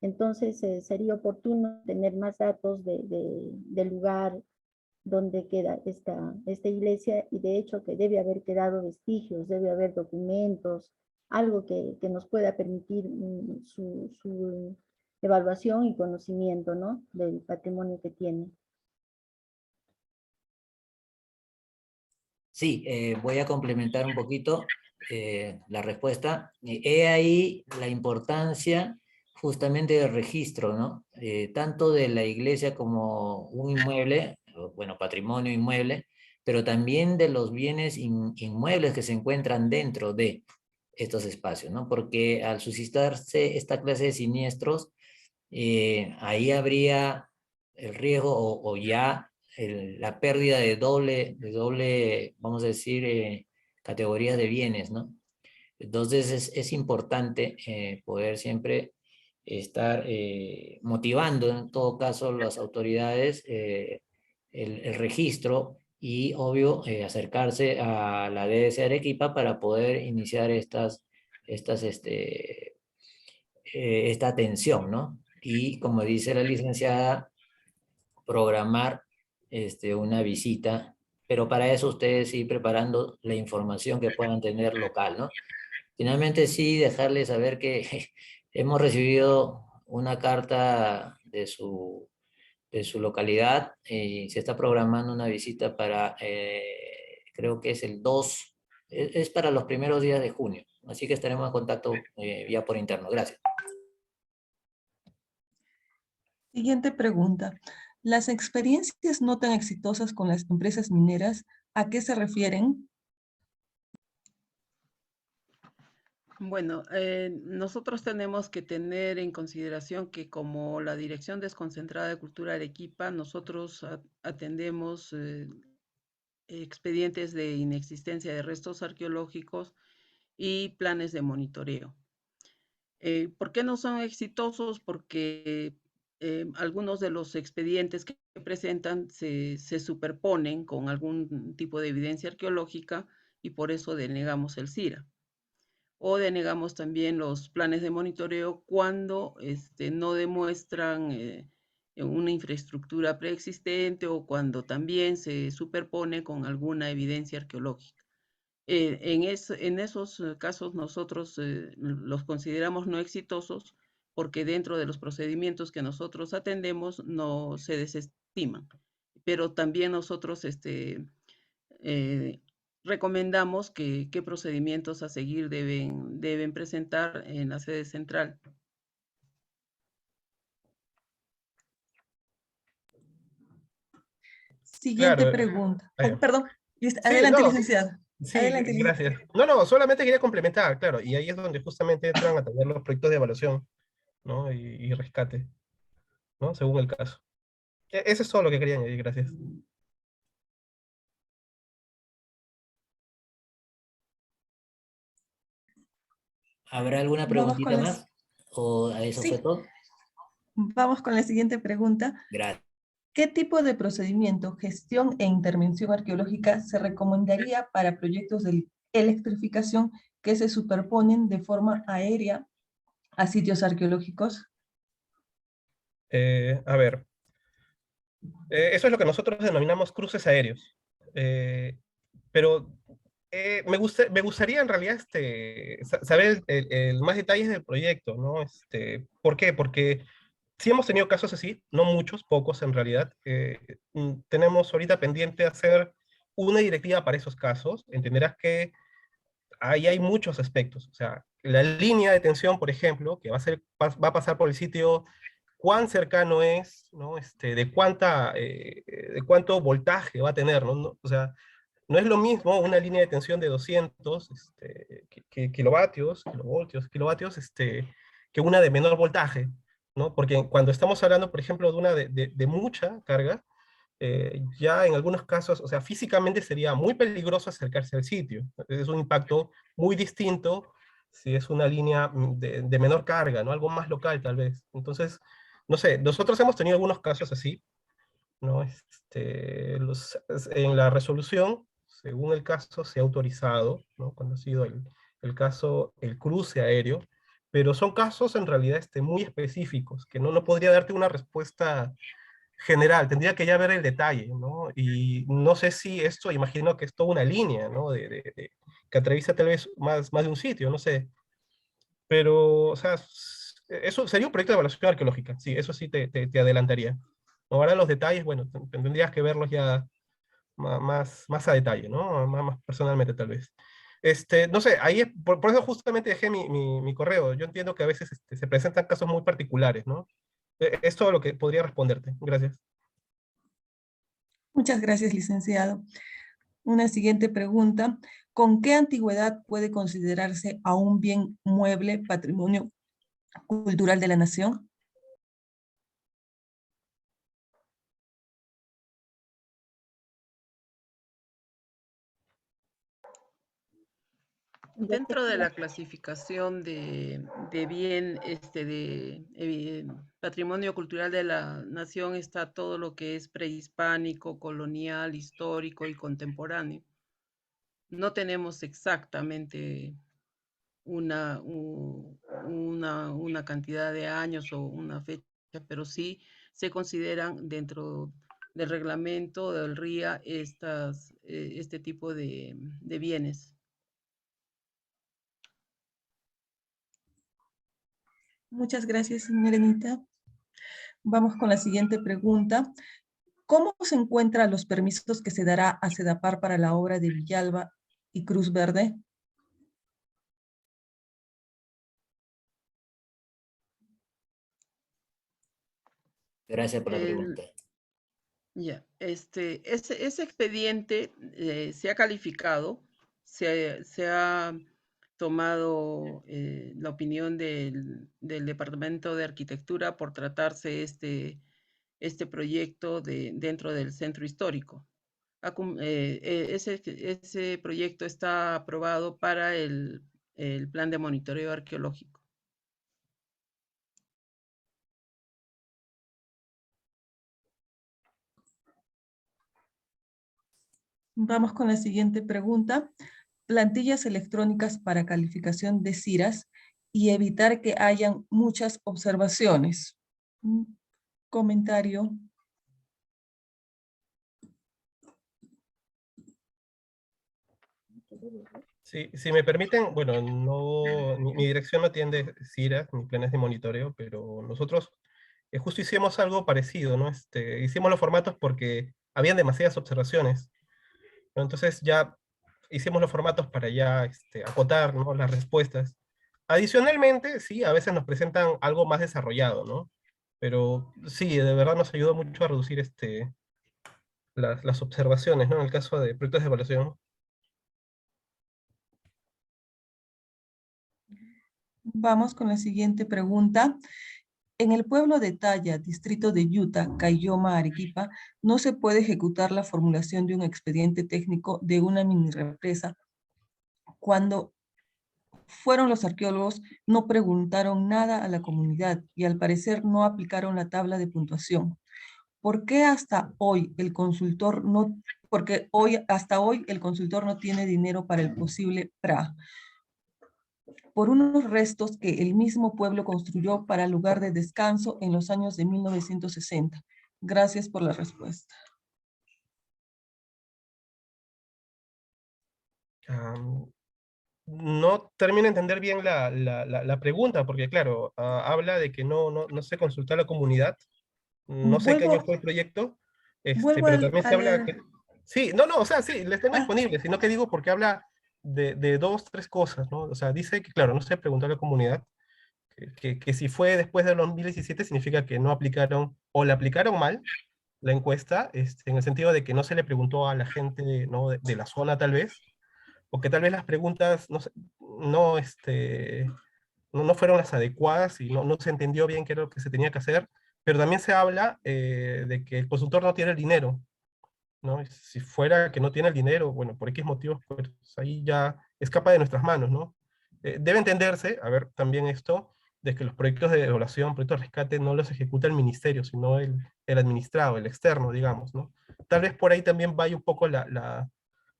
Entonces sería oportuno tener más datos del lugar donde queda esta iglesia, y de hecho que debe haber quedado vestigios, debe haber documentos, algo que nos pueda permitir su evaluación y conocimiento, ¿no? Del patrimonio que tiene. Sí, voy a complementar un poquito la respuesta. He ahí la importancia justamente del registro, ¿no? Tanto de la iglesia como un inmueble, bueno, patrimonio inmueble, pero también de los bienes inmuebles que se encuentran dentro de estos espacios, ¿no? Porque al suscitarse esta clase de siniestros, ahí habría el riesgo o ya la pérdida de doble, vamos a decir, categorías de bienes, ¿no? Entonces es importante poder siempre estar motivando en todo caso las autoridades el registro y obvio acercarse a la DDC Arequipa para poder iniciar esta atención, ¿no? Y como dice la licenciada, programar una visita, pero para eso ustedes ir preparando la información que puedan tener local, ¿no? Finalmente sí, dejarles saber que hemos recibido una carta de su localidad y se está programando una visita para, creo que es el 2, es para los primeros días de junio, así que estaremos en contacto ya por interno. Gracias. Siguiente pregunta. ¿Las experiencias no tan exitosas con las empresas mineras, a qué se refieren? Bueno, nosotros tenemos que tener en consideración que como la Dirección Desconcentrada de Cultura Arequipa, nosotros atendemos expedientes de inexistencia de restos arqueológicos y planes de monitoreo. ¿Por qué no son exitosos? Porque algunos de los expedientes que presentan se superponen con algún tipo de evidencia arqueológica y por eso denegamos el CIRA. O denegamos también los planes de monitoreo cuando no demuestran una infraestructura preexistente o cuando también se superpone con alguna evidencia arqueológica. En esos casos nosotros los consideramos no exitosos porque dentro de los procedimientos que nosotros atendemos no se desestiman. Pero también nosotros recomendamos qué procedimientos a seguir deben presentar en la sede central. Siguiente Claro. pregunta. Vaya. Perdón. Sí, Adelante, no, licenciado. sí, Adelante, gracias. No, solamente quería complementar, claro, y ahí es donde justamente entran a tener los proyectos de evaluación, ¿no? Y rescate, ¿no? Según el caso. Eso es todo lo que quería añadir, gracias. ¿Habrá alguna Vamos con preguntita la, más? ¿O a eso fue sí, todo? vamos con la siguiente pregunta. Gracias. ¿Qué tipo de procedimiento, gestión e intervención arqueológica se recomendaría para proyectos de electrificación que se superponen de forma aérea a sitios arqueológicos? A ver, eso es lo que nosotros denominamos cruces aéreos. Pero me gustaría en realidad saber más detalles del proyecto, ¿no? ¿Por qué? Porque sí hemos tenido casos así, no muchos, pocos en realidad. Tenemos ahorita pendiente hacer una directiva para esos casos. Entenderás que ahí hay muchos aspectos. O sea, la línea de tensión, por ejemplo, que va a pasar por el sitio, cuán cercano es, ¿no? De cuánto voltaje va a tener, ¿no? O sea, no es lo mismo una línea de tensión de 200 kilovatios, kilovoltios, que una de menor voltaje, ¿no? Porque cuando estamos hablando, por ejemplo, de una de mucha carga, ya en algunos casos, o sea, físicamente sería muy peligroso acercarse al sitio. Es un impacto muy distinto si es una línea de menor carga, ¿no? Algo más local tal vez. Entonces, no sé, nosotros hemos tenido algunos casos así, ¿no? En la resolución, según el caso, se ha autorizado, ¿no? Cuando ha sido el caso, el cruce aéreo, pero son casos en realidad muy específicos, que no podría darte una respuesta general, tendría que ya ver el detalle, ¿no? Y no sé si esto, imagino que es toda una línea, ¿no? Que atraviesa tal vez más de un sitio, no sé. Pero, o sea, eso sería un proyecto de evaluación arqueológica, sí, eso sí te adelantaría. Ahora los detalles, bueno, tendrías que verlos ya más a detalle, ¿no? Más personalmente tal vez. No sé, ahí por eso justamente dejé mi correo. Yo entiendo que a veces se presentan casos muy particulares, ¿no? Es todo lo que podría responderte. Gracias. Muchas gracias, licenciado. Una siguiente pregunta. ¿Con qué antigüedad puede considerarse a un bien mueble patrimonio cultural de la nación? Dentro de la clasificación de bien, patrimonio cultural de la nación está todo lo que es prehispánico, colonial, histórico y contemporáneo. No tenemos exactamente una cantidad de años o una fecha, pero sí se consideran dentro del reglamento del RIA este tipo de bienes. Muchas gracias, señora Anita. Vamos con la siguiente pregunta. ¿Cómo se encuentran los permisos que se dará a Sedapar para la obra de Villalba y Cruz Verde? Gracias por la El, pregunta. Ya, ese expediente se ha calificado, se ha tomado la opinión del Departamento de Arquitectura por tratarse este proyecto dentro del centro histórico. Ese proyecto está aprobado para el plan de monitoreo arqueológico. Vamos con la siguiente pregunta. Plantillas electrónicas para calificación de CIRAS y evitar que hayan muchas observaciones. Un comentario. Sí, si me permiten, bueno, no, mi dirección no atiende CIRAS ni planes de monitoreo, pero nosotros justo hicimos algo parecido, ¿no? Hicimos los formatos porque habían demasiadas observaciones, ¿no? Entonces ya hicimos los formatos para ya acotar, ¿no?, las respuestas. Adicionalmente, sí, a veces nos presentan algo más desarrollado, ¿no? Pero sí, de verdad nos ayudó mucho a reducir las observaciones, ¿no? En el caso de proyectos de evaluación. Vamos con la siguiente pregunta. En el pueblo de Talla, distrito de Yuta, Caylloma, Arequipa, no se puede ejecutar la formulación de un expediente técnico de una mini represa. Cuando fueron los arqueólogos, no preguntaron nada a la comunidad y al parecer no aplicaron la tabla de puntuación. ¿Por qué hasta hoy el consultor no, porque hasta hoy el consultor no tiene dinero para el posible PRA? Por unos restos que el mismo pueblo construyó para lugar de descanso en los años de 1960. Gracias por la respuesta. No termino de entender bien la pregunta, porque claro, habla de que no se consultó a la comunidad, no sé qué año Vuelvo, fue el proyecto, vuelvo pero también a se habla leer. que... Sí, no, o sea, sí, les tengo Ah, disponible, sino que digo porque habla de dos, tres cosas, ¿no? O sea, dice que, claro, no se preguntó a la comunidad, que si fue después del 2017 significa que no aplicaron, o la aplicaron mal, la encuesta, en el sentido de que no se le preguntó a la gente, ¿no?, de la zona tal vez, o que tal vez las preguntas no, no fueron las adecuadas y no se entendió bien qué era lo que se tenía que hacer, pero también se habla de que el consultor no tiene el dinero, ¿no? Y si fuera que no tiene el dinero, bueno, por X motivos, pues ahí ya escapa de nuestras manos, ¿no? Debe entenderse, a ver, también esto, de que los proyectos de evaluación, proyectos de rescate, no los ejecuta el ministerio, sino el administrado, el externo, digamos, ¿no? Tal vez por ahí también vaya un poco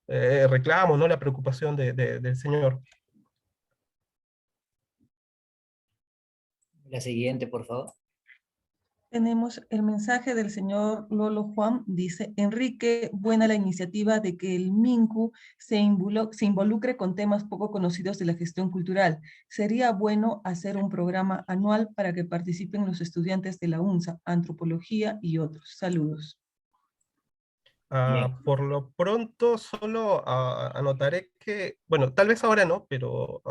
reclamo, ¿no?, la preocupación del señor. La siguiente, por favor. tenemos el mensaje del señor Lolo Juan. Dice, Enrique, buena la iniciativa de que el MINCU se involucre con temas poco conocidos de la gestión cultural. Sería bueno hacer un programa anual para que participen los estudiantes de la UNSA, antropología y otros. Saludos. Bien. Por lo pronto, solo anotaré que, bueno, tal vez ahora no, pero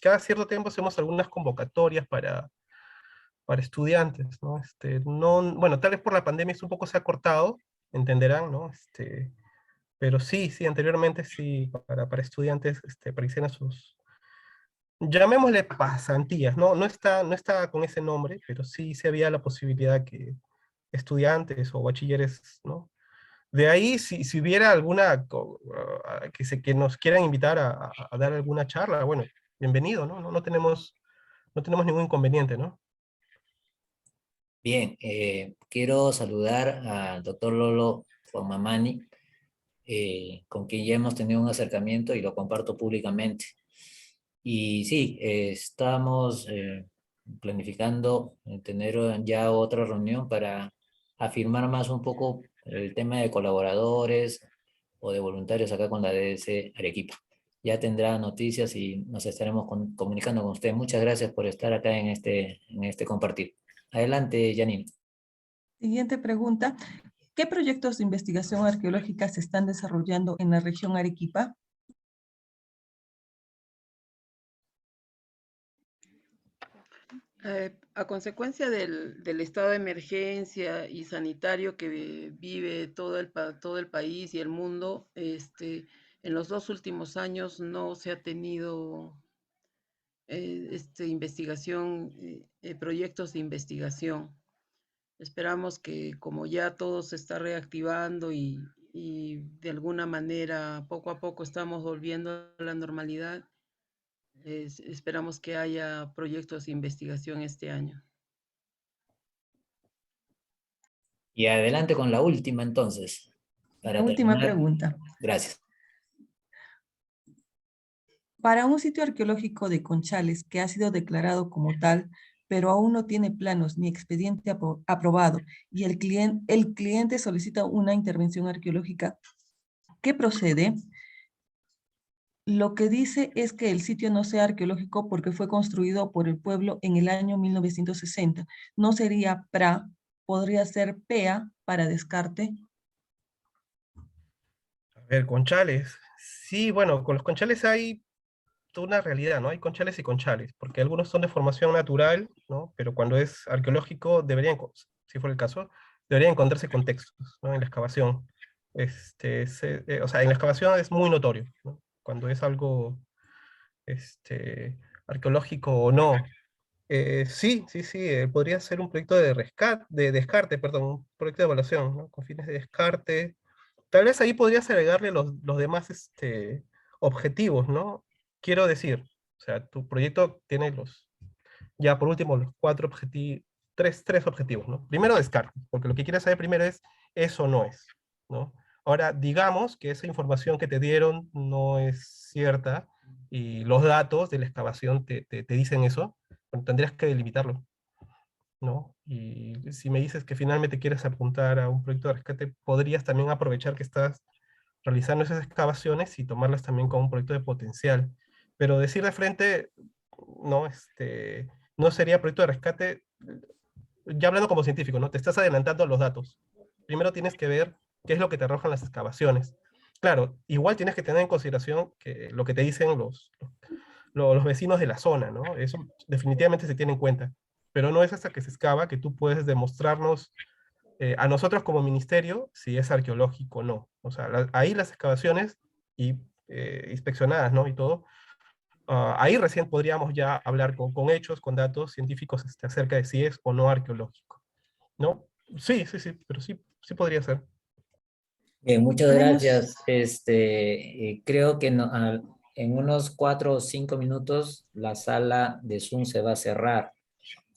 cada cierto tiempo hacemos algunas convocatorias para estudiantes, ¿no? Bueno, tal vez por la pandemia un poco se ha cortado, entenderán, ¿no? Pero sí, anteriormente sí, para estudiantes, para que hicieran sus, llamémosle pasantías, no está con ese nombre, pero sí se había la posibilidad que estudiantes o bachilleres, ¿no? De ahí, si hubiera alguna, que nos quieran invitar a dar alguna charla, bueno, bienvenido, ¿no? No tenemos ningún inconveniente, ¿no? Bien, quiero saludar al doctor Lolo Formamani, con quien ya hemos tenido un acercamiento y lo comparto públicamente. Y sí, estamos planificando tener ya otra reunión para afirmar más un poco el tema de colaboradores o de voluntarios acá con la DDC Arequipa. Ya tendrá noticias y nos estaremos comunicando con usted. Muchas gracias por estar acá en este compartir. Adelante, Janine. Siguiente pregunta. ¿Qué proyectos de investigación arqueológica se están desarrollando en la región Arequipa? A consecuencia del estado de emergencia y sanitario que vive todo el país y el mundo, en los 2 últimos años no se ha tenido investigación, proyectos de investigación. Esperamos que como ya todo se está reactivando y de alguna manera poco a poco estamos volviendo a la normalidad, esperamos que haya proyectos de investigación este año. Y adelante con la última entonces. La última pregunta. Gracias. Para un sitio arqueológico de Conchales que ha sido declarado como tal, pero aún no tiene planos ni expediente aprobado, y el cliente solicita una intervención arqueológica, ¿qué procede? Lo que dice es que el sitio no sea arqueológico porque fue construido por el pueblo en el año 1960. No sería PRA, podría ser PEA para descarte. A ver, conchales. Sí, bueno, con los conchales hay toda una realidad, ¿no? Hay conchales y conchales, porque algunos son de formación natural, ¿no? Pero cuando es arqueológico, si fuera el caso, deberían encontrarse contextos, ¿no? En la excavación. O sea, en la excavación es muy notorio, ¿no? Cuando es algo arqueológico o no. Sí, podría ser un proyecto de descarte, perdón, un proyecto de evaluación, ¿no? Con fines de descarte. Tal vez ahí podrías agregarle los demás objetivos, ¿no? Quiero decir, o sea, tu proyecto tiene ya por último, los cuatro objetivos, tres objetivos, ¿no? Primero, descarte, porque lo que quieres saber primero es eso no es, ¿no? Ahora, digamos que esa información que te dieron no es cierta y los datos de la excavación te dicen eso, bueno, tendrías que delimitarlo, ¿no? Y si me dices que finalmente quieres apuntar a un proyecto de rescate, podrías también aprovechar que estás realizando esas excavaciones y tomarlas también como un proyecto de potencial. Pero decir de frente, no, no sería proyecto de rescate, ya hablando como científico, ¿no? Te estás adelantando a los datos. Primero tienes que ver qué es lo que te arrojan las excavaciones. Claro, igual tienes que tener en consideración que lo que te dicen los vecinos de la zona, ¿no? Eso definitivamente se tiene en cuenta. Pero no es hasta que se excava que tú puedes demostrarnos a nosotros como ministerio si es arqueológico o no. O sea, ahí las excavaciones y inspeccionadas, ¿no? Y todo, ahí recién podríamos ya hablar con hechos, con datos científicos acerca de si es o no arqueológico, ¿no? Sí, pero sí podría ser. Bien, muchas Tenemos, gracias. Creo que en unos 4 o 5 minutos la sala de Zoom se va a cerrar.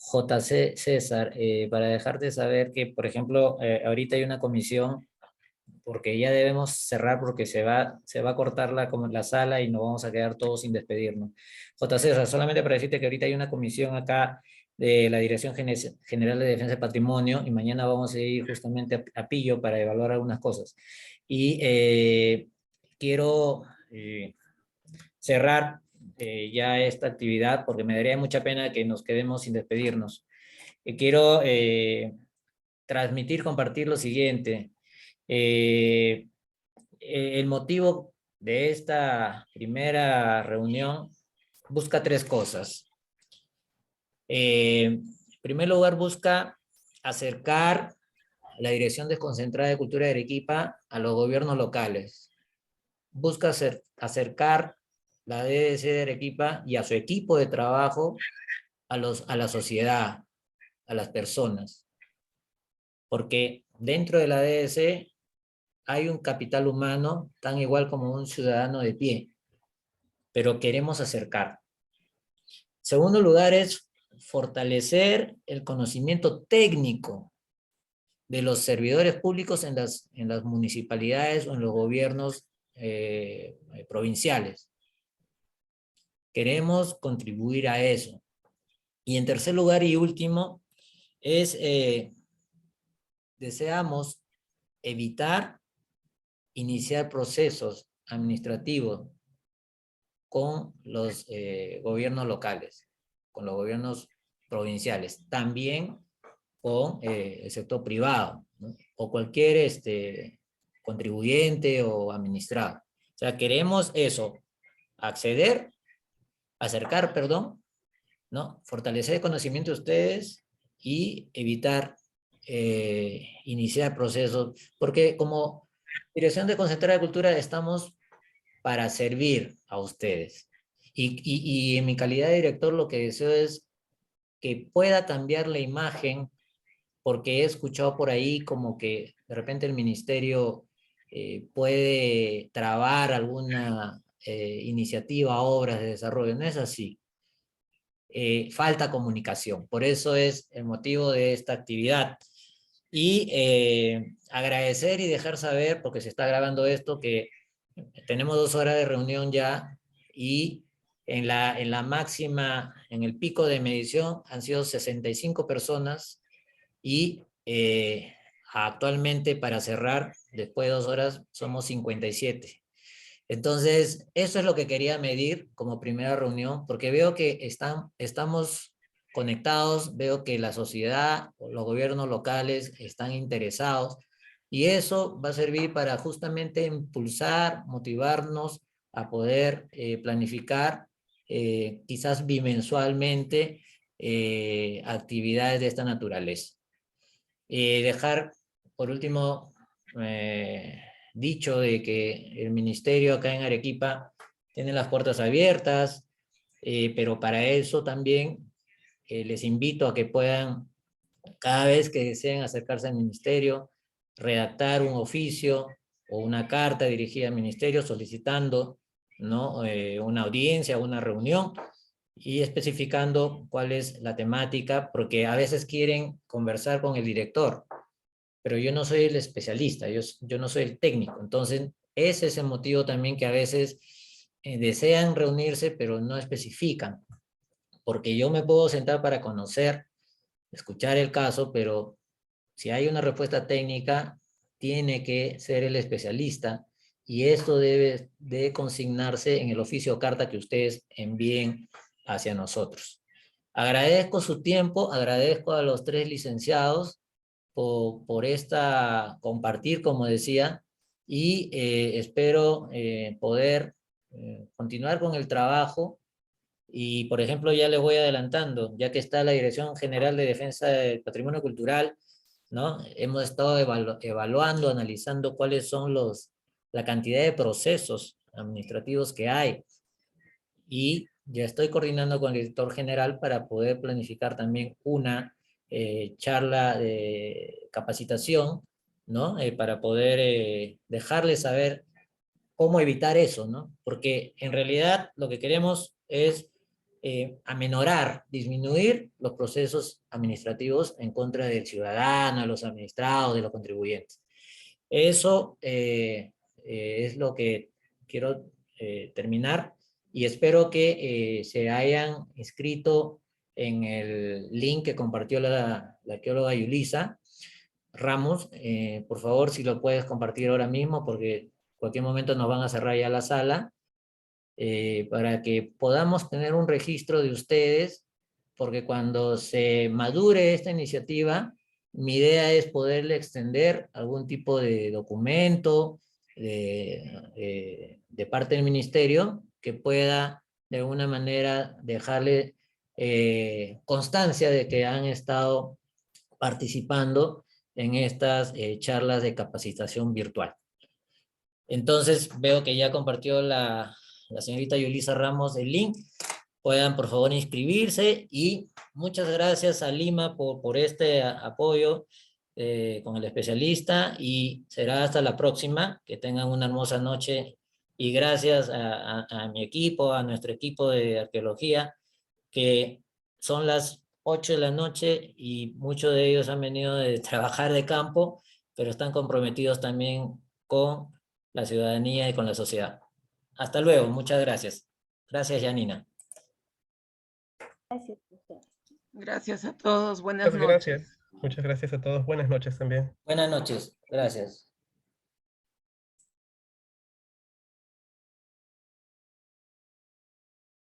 JC César, para dejarte saber que, por ejemplo, ahorita hay una comisión, porque ya debemos cerrar porque se va a cortar la sala y nos vamos a quedar todos sin despedirnos. JC César, solamente para decirte que ahorita hay una comisión acá de la Dirección General de Defensa de Patrimonio y mañana vamos a ir justamente a Pillo para evaluar algunas cosas. Y quiero cerrar ya esta actividad porque me daría mucha pena que nos quedemos sin despedirnos. Quiero transmitir, compartir lo siguiente. El motivo de esta primera reunión busca 3 cosas. En primer lugar, busca acercar la Dirección Desconcentrada de Cultura de Arequipa a los gobiernos locales. Busca acercar la DDC de Arequipa y a su equipo de trabajo a la sociedad, a las personas. Porque dentro de la DDC hay un capital humano tan igual como un ciudadano de pie, pero queremos acercar. Segundo lugar es fortalecer el conocimiento técnico de los servidores públicos en las municipalidades o en los gobiernos provinciales. Queremos contribuir a eso. Y en tercer lugar y último, deseamos evitar iniciar procesos administrativos con los gobiernos locales, con los gobiernos provinciales, también con el sector privado, ¿no? O cualquier contribuyente o administrado. O sea, queremos eso, acercar, perdón, ¿no? Fortalecer el conocimiento de ustedes y evitar iniciar procesos, porque como Dirección Desconcentrada de Cultura estamos para servir a ustedes. Y en mi calidad de director lo que deseo es que pueda cambiar la imagen, porque he escuchado por ahí como que de repente el ministerio puede trabar alguna iniciativa, obras de desarrollo. No es así. Falta comunicación. Por eso es el motivo de esta actividad. Y agradecer y dejar saber, porque se está grabando esto, que tenemos 2 horas de reunión ya y en la máxima, en el pico de medición han sido 65 personas y actualmente para cerrar, después de 2 horas, somos 57. Entonces, eso es lo que quería medir como primera reunión, porque veo que estamos conectados, veo que la sociedad, los gobiernos locales están interesados, y eso va a servir para justamente impulsar, motivarnos a poder planificar quizás bimensualmente actividades de esta naturaleza. Dejar, por último, dicho de que el ministerio acá en Arequipa tiene las puertas abiertas, pero para eso también les invito a que puedan, cada vez que deseen acercarse al ministerio, redactar un oficio o una carta dirigida al ministerio solicitando, ¿no? Una audiencia, una reunión, y especificando cuál es la temática, porque a veces quieren conversar con el director, pero yo no soy el especialista, yo no soy el técnico. Entonces, ese es el motivo también que a veces desean reunirse, pero no especifican, porque yo me puedo sentar para conocer, escuchar el caso, pero si hay una respuesta técnica, tiene que ser el especialista, y esto debe de consignarse en el oficio o carta que ustedes envíen hacia nosotros. Agradezco su tiempo, agradezco a los 3 licenciados por esta compartir, como decía, y espero poder continuar con el trabajo. Y, por ejemplo, ya les voy adelantando, ya que está la Dirección General de Defensa del Patrimonio Cultural, ¿no? Hemos estado evaluando, analizando cuáles son la cantidad de procesos administrativos que hay. Y ya estoy coordinando con el director general para poder planificar también una charla de capacitación, ¿no? Para poder dejarles saber cómo evitar eso, ¿no? Porque en realidad lo que queremos es aminorar, disminuir los procesos administrativos en contra del ciudadano, de los administrados, de los contribuyentes. Eso es lo que quiero terminar, y espero que se hayan inscrito en el link que compartió la arqueóloga Yulisa Ramos. Por favor, si lo puedes compartir ahora mismo, porque en cualquier momento nos van a cerrar ya la sala, para que podamos tener un registro de ustedes, porque cuando se madure esta iniciativa, mi idea es poderle extender algún tipo de documento de parte del ministerio que pueda de alguna manera dejarle constancia de que han estado participando en estas charlas de capacitación virtual. Entonces, veo que ya compartió la señorita Yulisa Ramos el link. Puedan, por favor, inscribirse, y muchas gracias a Lima por este apoyo con el especialista, y será hasta la próxima. Que tengan una hermosa noche, y gracias a mi equipo, a nuestro equipo de arqueología, que son las 8 de la noche y muchos de ellos han venido de trabajar de campo, pero están comprometidos también con la ciudadanía y con la sociedad. Hasta luego, muchas gracias. Gracias, Janina. Gracias, doctora. Gracias a todos. Buenas Muchas noches. gracias. Muchas gracias a todos. Buenas noches también. Buenas noches, gracias.